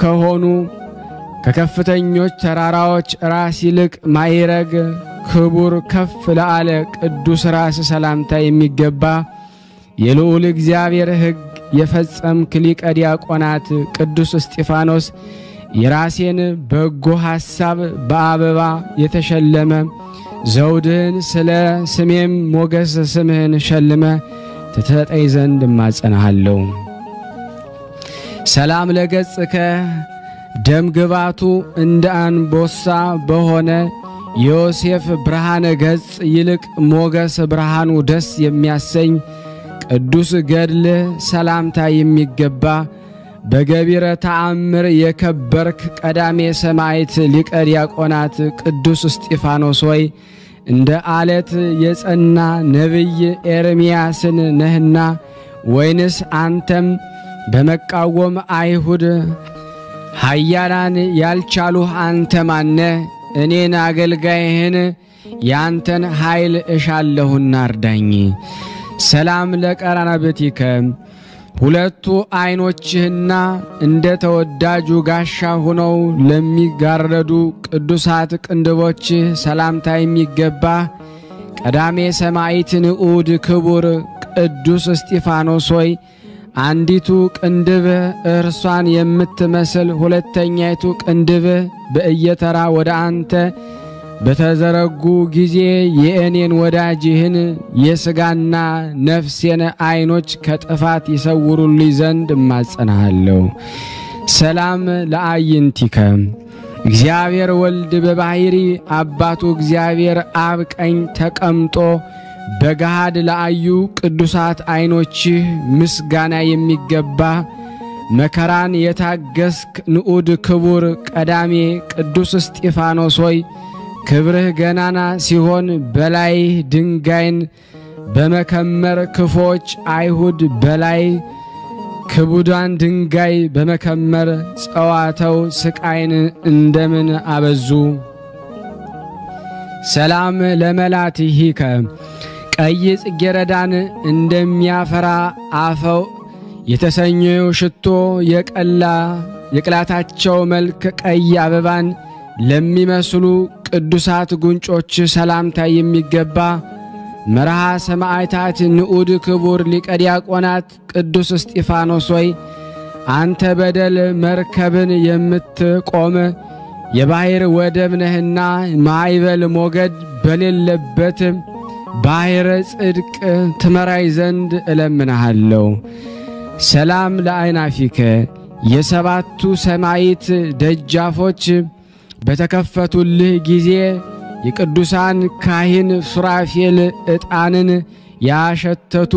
ከሆኑ ከከፍተኞች ተራራዎች ራስ ይልቅ ማይረግ ክቡር ከፍ ለአለ ቅዱስ ራስ ሰላምታ የሚገባ የልዑል እግዚአብሔር ሕግ የፈጸምክ ሊቀ ዲያቆናት ቅዱስ እስጢፋኖስ የራሴን በጎ ሐሳብ በአበባ የተሸለመ ዘውድህን ስለ ስሜም ሞገስ ስምህን ሸልመ ትተጠይ ዘንድ እማጸናሃለሁ። ሰላም ለገጽከ ደም ግባቱ እንደ አንበሳ በሆነ ዮሴፍ ብርሃነ ገጽ ይልቅ ሞገስ ብርሃኑ ደስ የሚያሰኝ ቅዱስ ገድል ሰላምታ የሚገባ በገቢረ ተአምር የከበርክ ቀዳሜ ሰማዕት ሊቀ ዲያቆናት ቅዱስ እስጢፋኖስ ሆይ እንደ አለት የጸና ነብይ ኤርምያስን ነህና ወይንስ አንተም በመቃወም አይሁድ ኃያላን ያልቻሉህ አንተ ማነ? እኔን አገልጋይህን ያንተን ኃይል እሻለሁና እርዳኝ። ሰላም ለቀራንብቲከ ሁለቱ አይኖችህና እንደ ተወዳጁ ጋሻ ሆነው ለሚጋረዱ ቅዱሳት ቅንድቦችህ ሰላምታ የሚገባ ቀዳሜ ሰማዕት ንዑድ ክቡር ቅዱስ እስጢፋኖስ ሆይ አንዲቱ ቅንድብ እርሷን የምትመስል ሁለተኛይቱ ቅንድብ በእየተራ ወደ አንተ በተዘረጉ ጊዜ የእኔን ወዳጅህን የሥጋና ነፍሴን አይኖች ከጥፋት ይሰውሩልኝ ዘንድ እማጸናሃለሁ። ሰላም ለአይንቲከ እግዚአብሔር ወልድ በባሕሪ አባቱ እግዚአብሔር አብ ቀኝ ተቀምጦ በገሃድ ለአዩ ቅዱሳት አይኖችህ ምስጋና የሚገባ መከራን የታገስክ ንዑድ ክቡር ቀዳሜ ቅዱስ እስጢፋኖስ ሆይ ክብርህ ገናና ሲሆን በላይ ድንጋይን በመከመር ክፎች አይሁድ በላይ ክቡዳን ድንጋይ በመከመር ጸዋተው ስቃይን እንደምን አበዙ። ሰላም ለመላትሂከ ቀይ ጽጌረዳን እንደሚያፈራ አፈው የተሰኘው ሽቶ የቅላታቸው መልክ ቀይ አበባን ለሚመስሉ ቅዱሳት ጉንጮች ሰላምታ የሚገባ መርሃ ሰማዕታት ንዑድ ክቡር ሊቀ ዲያቆናት ቅዱስ እስጢፋኖስ ሆይ አንተ በደል መርከብን የምትቆም የባሕር ወደብ ነህና ማዕበል ሞገድ በሌለበት ባሕረ ጽድቅ ትመራይ ዘንድ እለምንሃለሁ። ሰላም ለአይናፊከ የሰባቱ ሰማይት ደጃፎች በተከፈቱልህ ጊዜ የቅዱሳን ካህን ሱራፌል ዕጣንን ያሸተቱ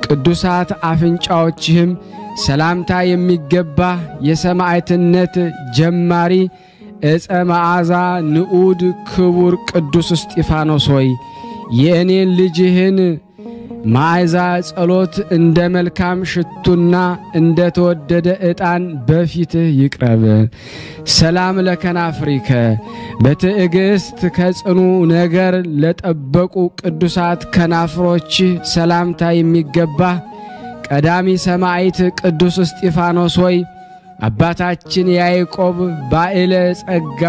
ቅዱሳት አፍንጫዎችህም ሰላምታ የሚገባ የሰማዕትነት ጀማሪ ዕፀ መዓዛ ንዑድ ክቡር ቅዱስ እስጢፋኖስ ሆይ የእኔን ልጅህን መዓዛ ጸሎት እንደ መልካም ሽቱና እንደ ተወደደ ዕጣን በፊትህ ይቅረብ። ሰላም ለከናፍሪከ በትዕግስት ከጽኑ ነገር ለጠበቁ ቅዱሳት ከናፍሮች ሰላምታ የሚገባ ቀዳሚ ሰማዕት ቅዱስ እስጢፋኖስ ሆይ አባታችን ያዕቆብ ባዕለ ጸጋ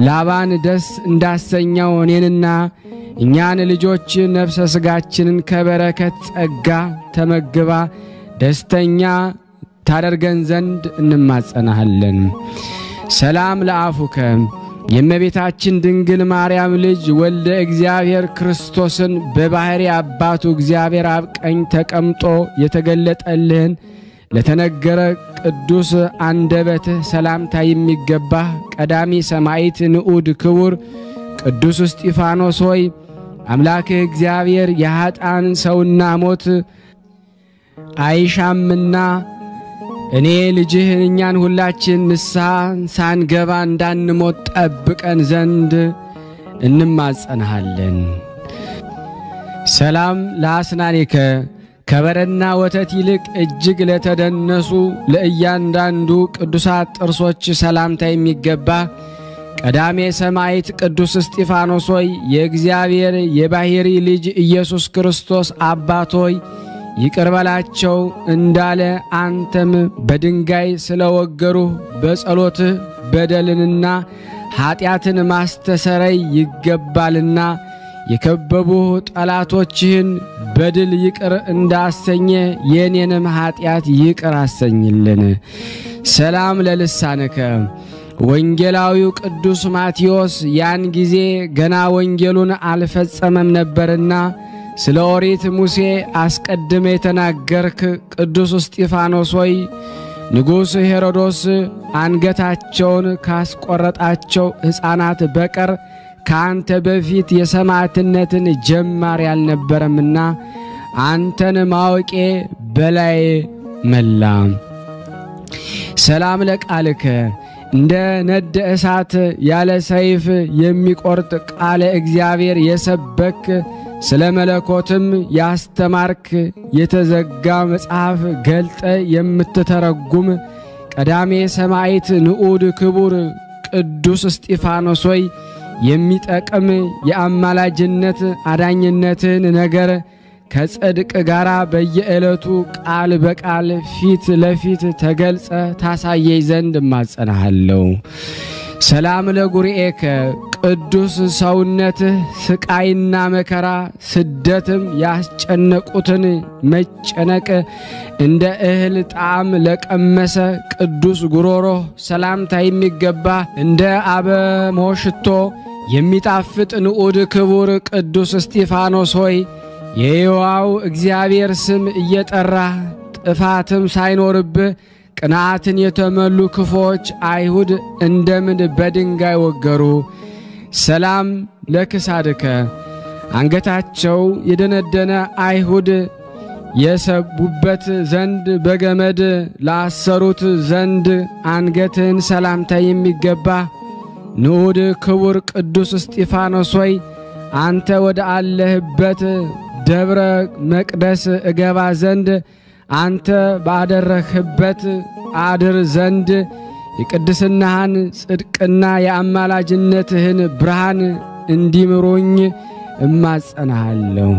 ላባን ደስ እንዳሰኘው እኔንና እኛን ልጆች ነፍሰ ሥጋችንን ከበረከት ጸጋ ተመግባ ደስተኛ ታደርገን ዘንድ እንማጸናሃለን። ሰላም ለአፉከ የእመቤታችን ድንግል ማርያም ልጅ ወልደ እግዚአብሔር ክርስቶስን በባሕሪ አባቱ እግዚአብሔር አብ ቀኝ ተቀምጦ የተገለጠልህን ለተነገረ ቅዱስ አንደበትህ ሰላምታ የሚገባህ ቀዳሚ ሰማዕት ንዑድ ክቡር ቅዱስ እስጢፋኖስ ሆይ አምላክህ እግዚአብሔር የኃጥአን ሰውና ሞት አይሻምና እኔ ልጅህ እኛን ሁላችን ንስሐ ሳንገባ እንዳንሞት ጠብቀን ዘንድ እንማጸናሃለን። ሰላም ለአስናኒከ ከበረና ወተት ይልቅ እጅግ ለተደነሱ ለእያንዳንዱ ቅዱሳት ጥርሶች ሰላምታ የሚገባ ቀዳሜ ሰማዕት ቅዱስ እስጢፋኖስ ሆይ የእግዚአብሔር የባሕሪ ልጅ ኢየሱስ ክርስቶስ አባት ሆይ ይቅር በላቸው እንዳለ አንተም በድንጋይ ስለወገሩህ በጸሎትህ በደልንና ኃጢአትን ማስተሰረይ ይገባልና የከበቡህ ጠላቶችህን በድል ይቅር እንዳሰኘ የኔንም ኃጢአት ይቅር አሰኝልን። ሰላም ለልሳንከ ወንጌላዊው ቅዱስ ማቴዎስ ያን ጊዜ ገና ወንጌሉን አልፈጸመም ነበርና ስለ ኦሪት ሙሴ አስቀድመ የተናገርክ ቅዱስ እስጢፋኖስ ሆይ ንጉሥ ሄሮዶስ አንገታቸውን ካስቆረጣቸው ሕፃናት በቀር ካንተ በፊት የሰማዕትነትን ጀማሪ አልነበረምና አንተን ማወቄ በላይ መላ። ሰላም ለቃልከ እንደ ነደ እሳት ያለ ሰይፍ የሚቆርጥ ቃለ እግዚአብሔር የሰበክ ስለ መለኮትም ያስተማርክ የተዘጋ መጽሐፍ ገልጠ የምትተረጉም ቀዳሜ ሰማዕት ንዑድ ክቡር ቅዱስ እስጢፋኖስ ሆይ የሚጠቅም የአማላጅነት አዳኝነትን ነገር ከጽድቅ ጋራ በየዕለቱ ቃል በቃል ፊት ለፊት ተገልጸ ታሳየኝ ዘንድ እማጸናሃለሁ። ሰላም ለጉርኤከ ቅዱስ ሰውነትህ ስቃይና መከራ ስደትም ያስጨነቁትን መጨነቅ እንደ እህል ጣዕም ለቀመሰ ቅዱስ ጉሮሮህ ሰላምታ የሚገባ እንደ አበሞሽቶ የሚጣፍጥ ንዑድ ክቡር ቅዱስ እስጢፋኖስ ሆይ የሕያው እግዚአብሔር ስም እየጠራህ ጥፋትም ሳይኖርብህ ቅንዓትን የተመሉ ክፎች አይሁድ እንደምን በድንጋይ ወገሩ። ሰላም ለክሳድከ አንገታቸው የደነደነ አይሁድ የሰቡበት ዘንድ በገመድ ላሰሩት ዘንድ አንገትን ሰላምታ የሚገባ ንዑድ ክቡር ቅዱስ እስጢፋኖስ ሆይ አንተ ወደ አለህበት ደብረ መቅደስ እገባ ዘንድ አንተ ባደረህበት አድር ዘንድ የቅድስናህን ጽድቅና የአማላጅነትህን ብርሃን እንዲምሩኝ እማጸናሃለሁ።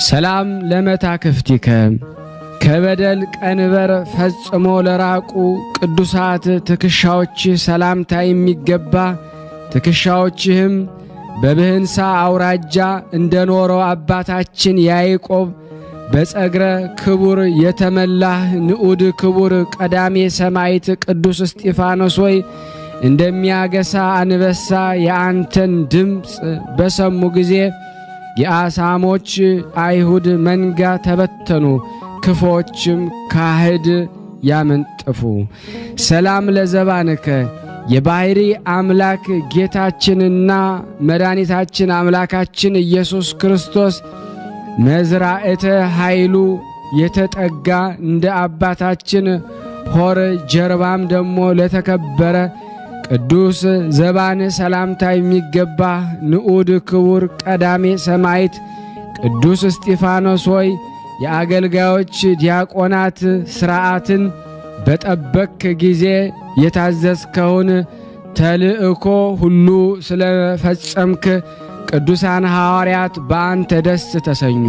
ሰላም ለመታክፍቲከ ከበደል ቀንበር ፈጽሞ ለራቁ ቅዱሳት ትከሻዎች ሰላምታ የሚገባ ትከሻዎችህም በብህንሳ አውራጃ እንደኖረው አባታችን ያዕቆብ በጸግረ ክቡር የተመላህ ንዑድ ክቡር ቀዳሜ ሰማዕት ቅዱስ እስጢፋኖስ ሆይ እንደሚያገሳ አንበሳ የአንተን ድምፅ በሰሙ ጊዜ የአሳሞች አይሁድ መንጋ ተበተኑ፣ ክፎችም ካህድ ያመንጥፉ። ሰላም ለዘባንከ የባሕሪ አምላክ ጌታችንና መድኃኒታችን አምላካችን ኢየሱስ ክርስቶስ መዝራእተ ኃይሉ የተጠጋ እንደ አባታችን ሆር ጀርባም ደሞ ለተከበረ ቅዱስ ዘባን ሰላምታ የሚገባ ንዑድ ክቡር ቀዳሜ ሰማዕት ቅዱስ እስጢፋኖስ ሆይ የአገልጋዮች ዲያቆናት ሥርዓትን በጠበቅ ጊዜ የታዘዝከውን ተልእኮ ሁሉ ስለፈጸምክ ቅዱሳን ሐዋርያት በአንተ ደስ ተሰኙ።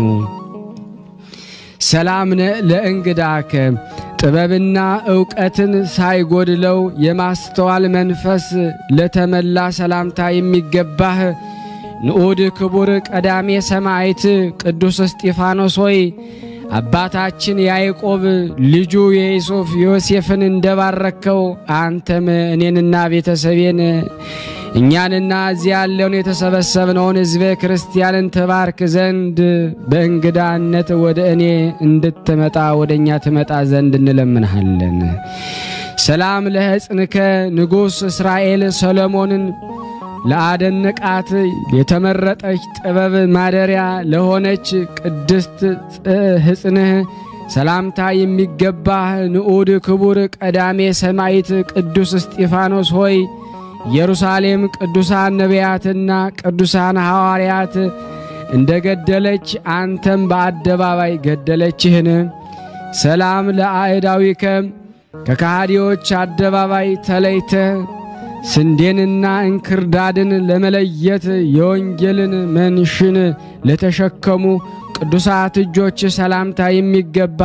ሰላም ለእንግዳከ ጥበብና ዕውቀትን ሳይጎድለው የማስተዋል መንፈስ ለተመላ ሰላምታ የሚገባህ ንዑድ ክቡር ቀዳሜ ሰማዕት ቅዱስ እስጢፋኖስ ሆይ አባታችን ያዕቆብ ልጁ ዮሴፍን እንደባረከው አንተም እኔንና ቤተሰቤን እኛንና እዚያ ያለውን የተሰበሰብነውን ሕዝበ ክርስቲያንን ተባርክ ዘንድ በእንግዳነት ወደ እኔ እንድትመጣ ወደኛ ትመጣ ዘንድ እንለምንሃለን። ሰላም ለሕፅንከ ንጉሥ እስራኤል ሰሎሞንን ለአደነቃት የተመረጠች ጥበብ ማደሪያ ለሆነች ቅድስት ሕፅንህ ሰላምታ የሚገባህ ንዑድ ክቡር ቀዳሜ ሰማዕት ቅዱስ እስጢፋኖስ ሆይ ኢየሩሳሌም ቅዱሳን ነቢያትና ቅዱሳን ሐዋርያት እንደገደለች አንተም በአደባባይ ገደለችህን። ሰላም ለአእዳዊከ ከካህዲዎች አደባባይ ተለይተ ስንዴንና እንክርዳድን ለመለየት የወንጌልን መንሽን ለተሸከሙ ቅዱሳት እጆች ሰላምታ የሚገባ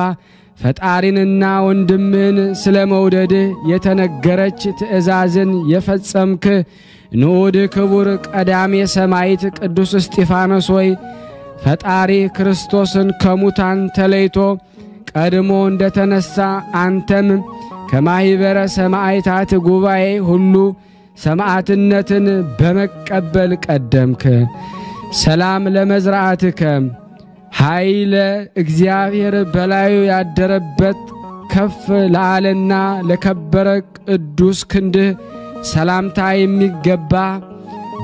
ፈጣሪንና ወንድምን ስለ መውደድህ የተነገረች ትእዛዝን የፈጸምክ ንዑድ ክቡር ቀዳሜ ሰማዕት ቅዱስ እስጢፋኖስ ሆይ ፈጣሪ ክርስቶስን ከሙታን ተለይቶ ቀድሞ እንደተነሳ አንተም ከማኅበረ ሰማዕታት ጉባኤ ሁሉ ሰማዕትነትን በመቀበል ቀደምክ። ሰላም ለመዝራዕትከ ኃይለ እግዚአብሔር በላዩ ያደረበት ከፍ ለዓለና ለከበረ ቅዱስ ክንድህ ሰላምታ የሚገባ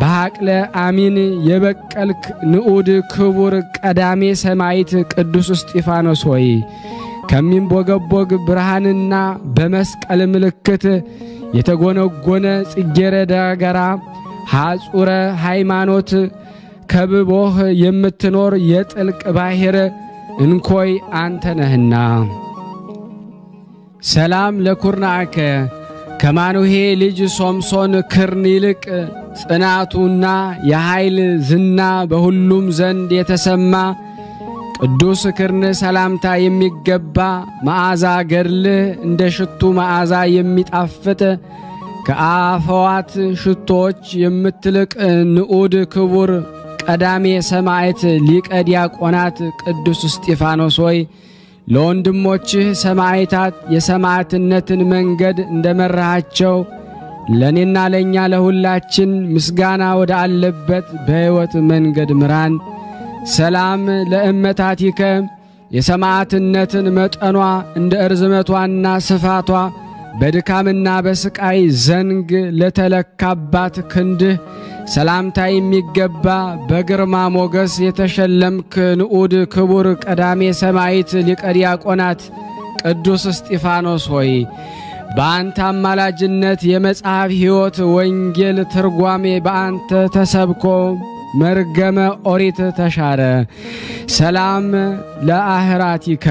በሐቅለ አሚን የበቀልክ ንዑድ ክቡር ቀዳሜ ሰማዕት ቅዱስ እስጢፋኖስ ሆይ ከሚንቦገቦግ ብርሃንና በመስቀል ምልክት የተጎነጎነ ጽጌረዳ ጋራ ሐጹረ ሃይማኖት ከብቦህ የምትኖር የጥልቅ ባሕር እንኮይ አንተ ነህና። ሰላም ለኩርናከ ከማኑሄ ልጅ ሶምሶን ክርን ይልቅ ጽናቱና የኃይል ዝና በሁሉም ዘንድ የተሰማ ቅዱስ ክርን ሰላምታ የሚገባ መዓዛ ገድልህ እንደ ሽቱ መዓዛ የሚጣፍጥ ከአፈዋት ሽቶች የምትልቅ ንዑድ ክቡር ቀዳሜ ሰማዕት ሊቀ ዲያቆናት ቅዱስ እስጢፋኖስ ሆይ ለወንድሞችህ ሰማዕታት የሰማዕትነትን መንገድ እንደመራሃቸው ለኔና ለኛ ለሁላችን ምስጋና ወደ አለበት በሕይወት መንገድ ምራን። ሰላም ለእመታቲከ የሰማዕትነትን መጠኗ እንደ እርዝመቷና ስፋቷ በድካምና በስቃይ ዘንግ ለተለካባት ክንድህ ሰላምታ የሚገባ በግርማ ሞገስ የተሸለምክ ንዑድ ክቡር ቀዳሜ ሰማዕት ሊቀ ዲያቆናት ቅዱስ እስጢፋኖስ ሆይ በአንተ አማላጅነት የመጽሐፍ ሕይወት ወንጌል ትርጓሜ በአንተ ተሰብኮ መርገመ ኦሪት ተሻረ። ሰላም ለአህራቲከ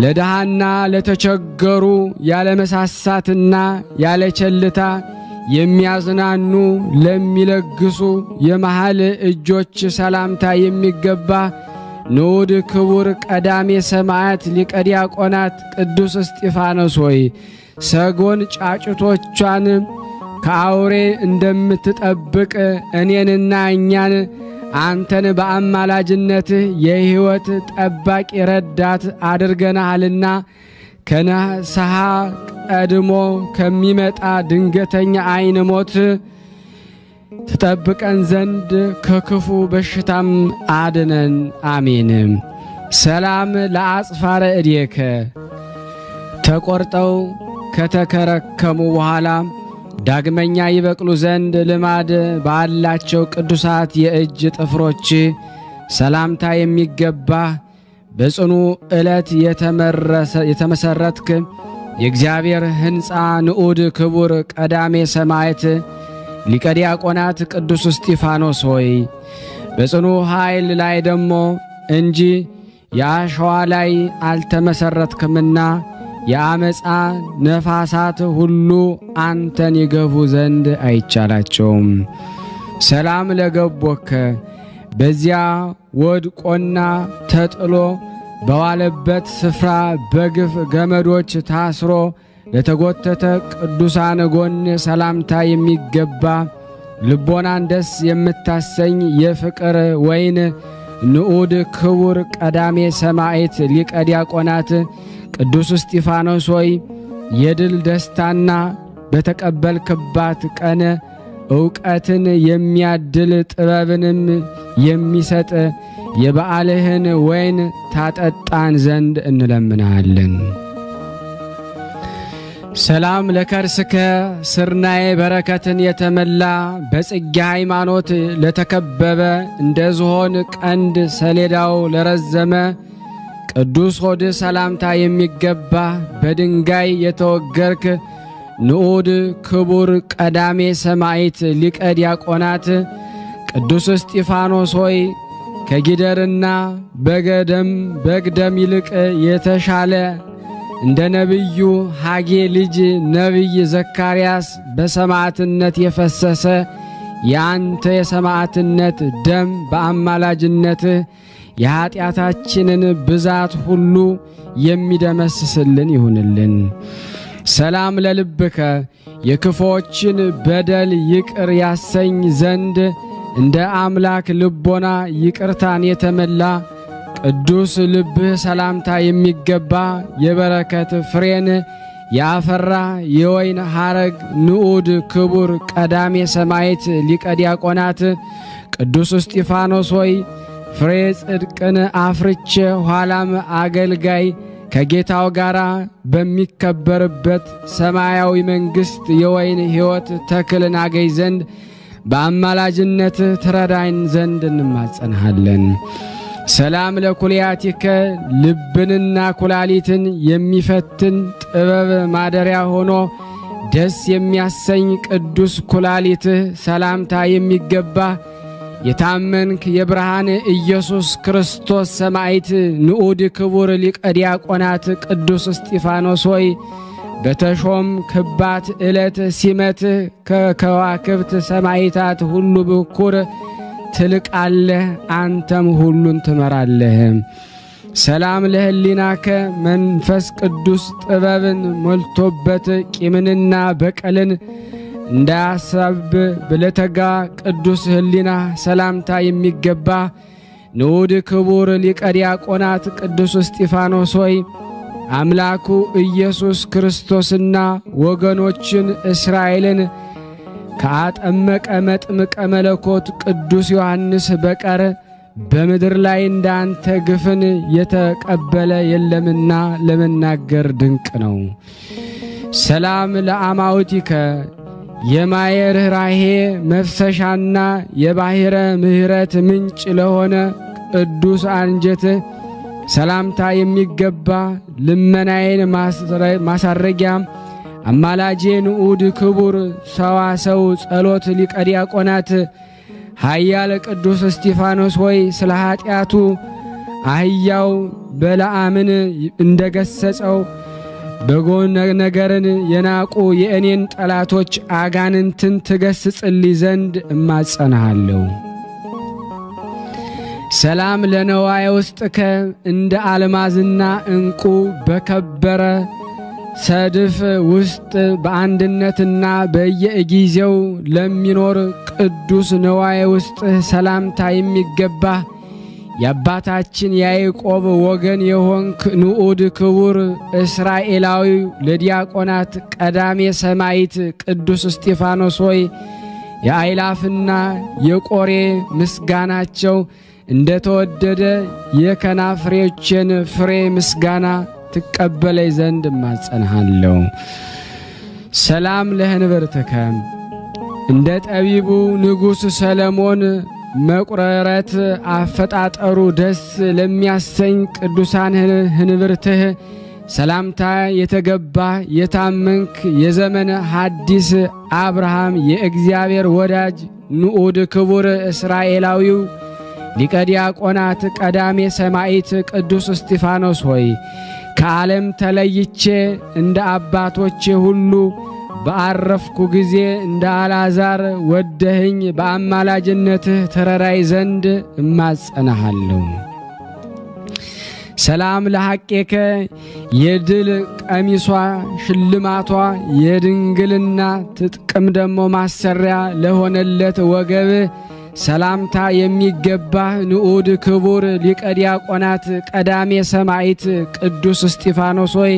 ለድሃና ለተቸገሩ ያለ መሳሳትና ያለ ቸልታ የሚያዝናኑ ለሚለግሱ የመሃል እጆች ሰላምታ የሚገባ ንዑድ ክቡር ቀዳሜ ሰማዕት ሊቀ ዲያቆናት ቅዱስ እስጢፋኖስ ሆይ ሰጎን ጫጩቶቿን ከአውሬ እንደምትጠብቅ እኔንና እኛን አንተን በአማላጅነትህ የሕይወት ጠባቂ ረዳት አድርገናልና ከነስሐ ቀድሞ ከሚመጣ ድንገተኛ ዓይን ሞት ትጠብቀን ዘንድ ከክፉ በሽታም አድነን። አሜን። ሰላም ለአጽፋረ እዴከ ተቆርጠው ከተከረከሙ በኋላ ዳግመኛ ይበቅሉ ዘንድ ልማድ ባላቸው ቅዱሳት የእጅ ጥፍሮች ሰላምታ የሚገባ በጽኑ ዕለት የተመሰረትክ የእግዚአብሔር ሕንፃ ንዑድ ክቡር ቀዳሜ ሰማዕት ሊቀ ዲያቆናት ቅዱስ እስጢፋኖስ ሆይ በጽኑ ኃይል ላይ ደግሞ እንጂ የአሸዋ ላይ አልተመሰረትክምና የአመፃ ነፋሳት ሁሉ አንተን ይገፉ ዘንድ አይቻላቸውም። ሰላም ለገቦከ በዚያ ወድቆና ተጥሎ በዋለበት ስፍራ በግፍ ገመዶች ታስሮ ለተጎተተ ቅዱሳን ጎን ሰላምታ የሚገባ ልቦናን ደስ የምታሰኝ የፍቅር ወይን ንዑድ ክቡር ቀዳሜ ሰማዕት ሊቀ ዲያቆናት ቅዱስ እስጢፋኖስ ሆይ የድል ደስታና በተቀበልክባት ቀን ዕውቀትን የሚያድል ጥበብንም የሚሰጥ የበዓልህን ወይን ታጠጣን ዘንድ እንለምናለን። ሰላም ለከርስከ ስርናዬ በረከትን የተመላ በጽጌ ሃይማኖት ለተከበበ እንደ ዝሆን ቀንድ ሰሌዳው ለረዘመ ቅዱስ ሆድ ሰላምታ የሚገባ በድንጋይ የተወገርክ ንዑድ ክቡር ቀዳሜ ሰማዕት ሊቀ ዲያቆናት ቅዱስ እስጢፋኖስ ሆይ ከጊደርና በግደም ይልቅ የተሻለ እንደ ነቢዩ ሐጌ ልጅ ነቢይ ዘካርያስ በሰማዕትነት የፈሰሰ ያንተ የሰማዕትነት ደም በአማላጅነትህ የኃጢአታችንን ብዛት ሁሉ የሚደመስስልን ይሁንልን። ሰላም ለልብከ የክፎችን በደል ይቅር ያሰኝ ዘንድ እንደ አምላክ ልቦና ይቅርታን የተመላ ቅዱስ ልብህ ሰላምታ የሚገባ የበረከት ፍሬን ያፈራ የወይን ሐረግ ንዑድ ክቡር ቀዳሜ ሰማዕት ሊቀ ዲያቆናት ቅዱስ እስጢፋኖስ ሆይ ፍሬ ጽድቅን አፍርቼ ኋላም አገልጋይ ከጌታው ጋር በሚከበርበት ሰማያዊ መንግሥት የወይን ሕይወት ተክልን አገኝ ዘንድ በአማላጅነት ትረዳኝ ዘንድ እንማጸንሃለን። ሰላም ለኩልያቲከ ልብንና ኩላሊትን የሚፈትን ጥበብ ማደሪያ ሆኖ ደስ የሚያሰኝ ቅዱስ ኩላሊትህ ሰላምታ የሚገባ የታመንክ የብርሃን ኢየሱስ ክርስቶስ ሰማዕት ንዑድ ክቡር ሊቀ ዲያቆናት ቅዱስ እስጢፋኖስ ሆይ በተሾም ክባት ዕለት ሲመትህ ከከዋክብት ሰማዕታት ሁሉ ብኩር ትልቃለህ፣ አንተም ሁሉን ትመራለህ። ሰላም ለህሊናከ መንፈስ ቅዱስ ጥበብን ሞልቶበት ቂምንና በቀልን እንዳያሳብ ብለተጋ ቅዱስ ህሊና ሰላምታ የሚገባ ንዑድ ክቡር ሊቀ ዲያቆናት ቅዱስ እስጢፋኖስ ሆይ አምላኩ ኢየሱስ ክርስቶስና ወገኖችን እስራኤልን ከአጠመቀ መጥምቀ መለኮት ቅዱስ ዮሐንስ በቀር በምድር ላይ እንዳንተ ግፍን የተቀበለ የለምና ለመናገር ድንቅ ነው። ሰላም ለአማውቲከ የማየ ርኅራኄ መፍሰሻና የባሕረ ምሕረት ምንጭ ለሆነ ቅዱስ አንጀት ሰላምታ የሚገባ ልመናዬን ማሳረጊያ አማላጄ ንዑድ ክቡር ሰዋሰው ጸሎት ሊቀ ዲያቆናት ኃያል ቅዱስ እስጢፋኖስ ሆይ ስለ ኃጢአቱ አህያው በለዓምን እንደገሰጸው በጎ ነገርን የናቁ የእኔን ጠላቶች አጋንንትን ትገስጽልኝ ዘንድ እማጸንሃለሁ። ሰላም ለነዋየ ውስጥከ እንደ አልማዝና ዕንቁ በከበረ ሰድፍ ውስጥ በአንድነትና በየጊዜው ለሚኖር ቅዱስ ነዋየ ውስጥ ሰላምታ የሚገባ የአባታችን ያዕቆብ ወገን የሆንክ ንዑድ ክቡር እስራኤላዊ ለዲያቆናት ቀዳሜ ሰማዕት ቅዱስ እስጢፋኖስ ሆይ የአይላፍና የቆሬ ምስጋናቸው እንደ ተወደደ የከናፍሬዎችን ፍሬ ምስጋና ትቀበለኝ ዘንድ እማጸንሃለሁ። ሰላም ለህንብርትከ እንደ ጠቢቡ ንጉሥ ሰለሞን መቁረረት አፈጣጠሩ ደስ ለሚያሰኝ ቅዱሳን ህንብርትህ ሰላምታ የተገባ የታመንክ የዘመነ ሐዲስ አብርሃም የእግዚአብሔር ወዳጅ ንዑድ ክቡር እስራኤላዊው ሊቀ ዲያቆናት ቀዳሜ ሰማዕት ቅዱስ እስጢፋኖስ ሆይ ከዓለም ተለይቼ እንደ አባቶቼ ሁሉ በአረፍኩ ጊዜ እንደ አልዓዛር ወደህኝ በአማላጅነትህ ተረራይ ዘንድ እማጸናሃለሁ። ሰላም ለሐቄከ የድል ቀሚሷ ሽልማቷ የድንግልና ትጥቅም ደሞ ማሰሪያ ለሆነለት ወገብ ሰላምታ የሚገባህ ንዑድ ክቡር ሊቀ ዲያቆናት ቀዳሜ ሰማዕት ቅዱስ እስጢፋኖስ ሆይ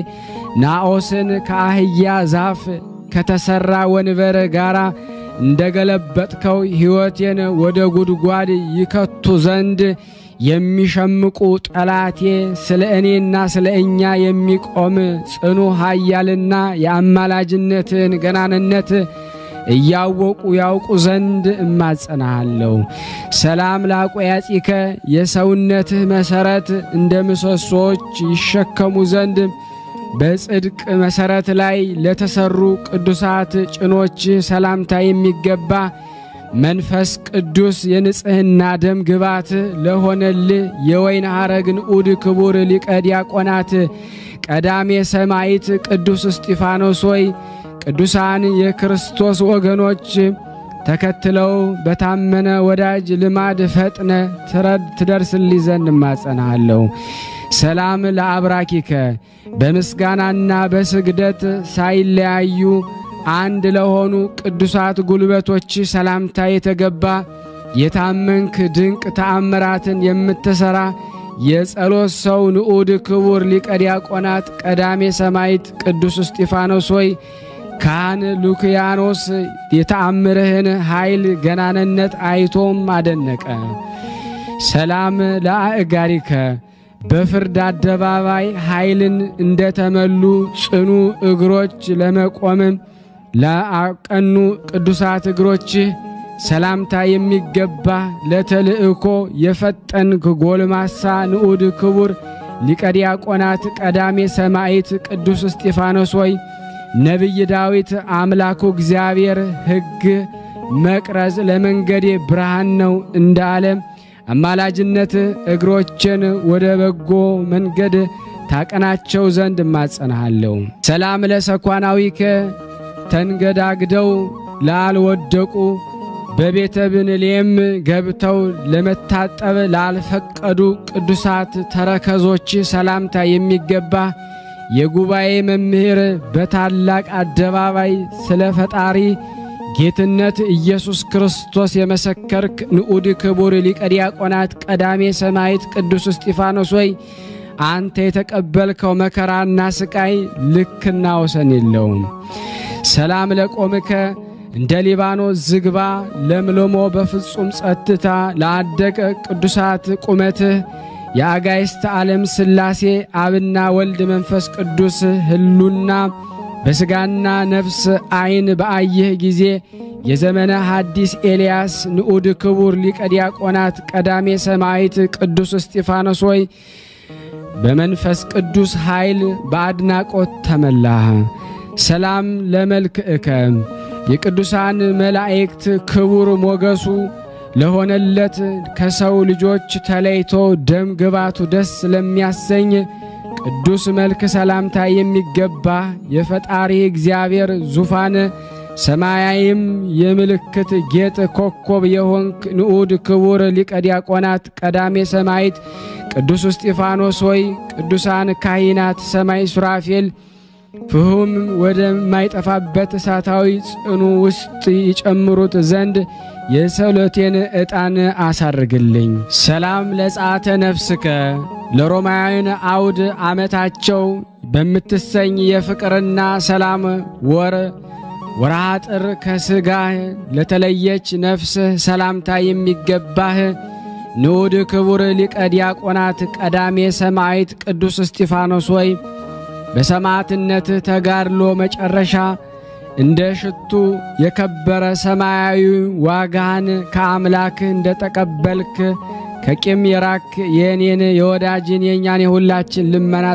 ናኦስን ከአህያ ዛፍ ከተሰራ ወንበር ጋራ እንደገለበጥከው ሕይወቴን ወደ ጉድጓድ ይከቱ ዘንድ የሚሸምቁ ጠላቴ ስለ እኔና ስለ እኛ የሚቆም ጽኑ ኃያልና የአማላጅነትን ገናንነት እያወቁ ያውቁ ዘንድ እማጸናሃለሁ። ሰላም ላቆያጺከ የሰውነትህ መሰረት እንደ ምሰሶች ይሸከሙ ዘንድ በጽድቅ መሰረት ላይ ለተሰሩ ቅዱሳት ጭኖች ሰላምታ የሚገባ መንፈስ ቅዱስ የንጽህና ደም ግባት ለሆነልህ የወይን ሐረግ ንዑድ ክቡር ሊቀ ዲያቆናት ቀዳሜ ሰማዕት ቅዱስ እስጢፋኖስ ሆይ ቅዱሳን የክርስቶስ ወገኖች ተከትለው በታመነ ወዳጅ ልማድ ፈጥነ ትደርስልኝ ዘንድ እማጸናሃለሁ። ሰላም ለአብራኪከ በምስጋናና በስግደት ሳይለያዩ አንድ ለሆኑ ቅዱሳት ጉልበቶች ሰላምታ የተገባ የታመንክ ድንቅ ተአምራትን የምትሰራ የጸሎት ሰው ንዑድ ክቡር ሊቀ ዲያቆናት ቀዳሜ ሰማዕት ቅዱስ እስጢፋኖስ ሆይ ካህን ሉክያኖስ የተአምርህን ኃይል ገናንነት አይቶም አደነቀ። ሰላም ለአእጋሪከ በፍርድ አደባባይ ኃይልን እንደተመሉ ጽኑ እግሮች ለመቆም ለአቀኑ ቅዱሳት እግሮችህ ሰላምታ የሚገባ ለተልእኮ የፈጠንክ ጎልማሳ ንዑድ ክቡር ሊቀ ዲያቆናት ቀዳሜ ሰማዕት ቅዱስ እስጢፋኖስ ሆይ ነቢይ ዳዊት አምላኩ እግዚአብሔር ሕግ መቅረዝ ለመንገዴ ብርሃን ነው እንዳለ አማላጅነት እግሮችን ወደ በጎ መንገድ ታቀናቸው ዘንድ እማጸናሃለሁ። ሰላም ለሰኳናዊከ ተንገዳግደው ላልወደቁ በቤተ ብንሌም ገብተው ለመታጠብ ላልፈቀዱ ቅዱሳት ተረከዞች ሰላምታ የሚገባ የጉባኤ መምህር በታላቅ አደባባይ ስለ ፈጣሪ ጌትነት ኢየሱስ ክርስቶስ የመሰከርክ ንዑድ ክቡር ሊቀ ዲያቆናት ቀዳሜ ሰማዕት ቅዱስ እስጢፋኖስ ሆይ አንተ የተቀበልከው መከራና ስቃይ ልክና ወሰን የለውም። ሰላም ለቆምከ እንደ ሊባኖስ ዝግባ ለምልሞ በፍጹም ጸጥታ ለአደቀ ቅዱሳት ቁመትህ የአጋይስት ዓለም ሥላሴ አብና ወልድ መንፈስ ቅዱስ ህሉና በስጋና ነፍስ አይን በአየህ ጊዜ የዘመነ ሐዲስ ኤልያስ ንዑድ ክቡር ሊቀ ዲያቆናት ቀዳሜ ሰማዕት ቅዱስ እስጢፋኖስ ሆይ በመንፈስ ቅዱስ ኃይል በአድናቆት ተመላህ። ሰላም ለመልክዕከ የቅዱሳን መላእክት ክቡር ሞገሱ ለሆነለት ከሰው ልጆች ተለይቶ ደም ግባቱ ደስ ለሚያሰኝ ቅዱስ መልክ ሰላምታ የሚገባ የፈጣሪ እግዚአብሔር ዙፋን ሰማያዊም የምልክት ጌጥ ኮከብ የሆንክ ንዑድ ክቡር ሊቀ ዲያቆናት ቀዳሜ ሰማዕት ቅዱስ እስጢፋኖስ ሆይ ቅዱሳን ካህናት ሰማይ ሱራፌል ፍሁም ወደ ማይጠፋበት እሳታዊ ጽኑ ውስጥ ይጨምሩት ዘንድ የሰሎቴን ዕጣን አሳርግልኝ። ሰላም ለጻተ ነፍስከ ለሮማውያን አውድ ዓመታቸው በምትሰኝ የፍቅርና ሰላም ወርሃ ጥር ከሥጋህ ለተለየች ነፍስ ሰላምታ የሚገባህ ንዑድ ክቡር ሊቀ ዲያቆናት ቀዳሜ ሰማዕት ቅዱስ እስጢፋኖስ ሆይ በሰማዕትነት ተጋድሎ መጨረሻ እንደ ሽቱ የከበረ ሰማያዊ ዋጋህን ከአምላክህ እንደ ተቀበልክ ከቂም የራክ የኔን የወዳጅን የኛን የሁላችን ልመና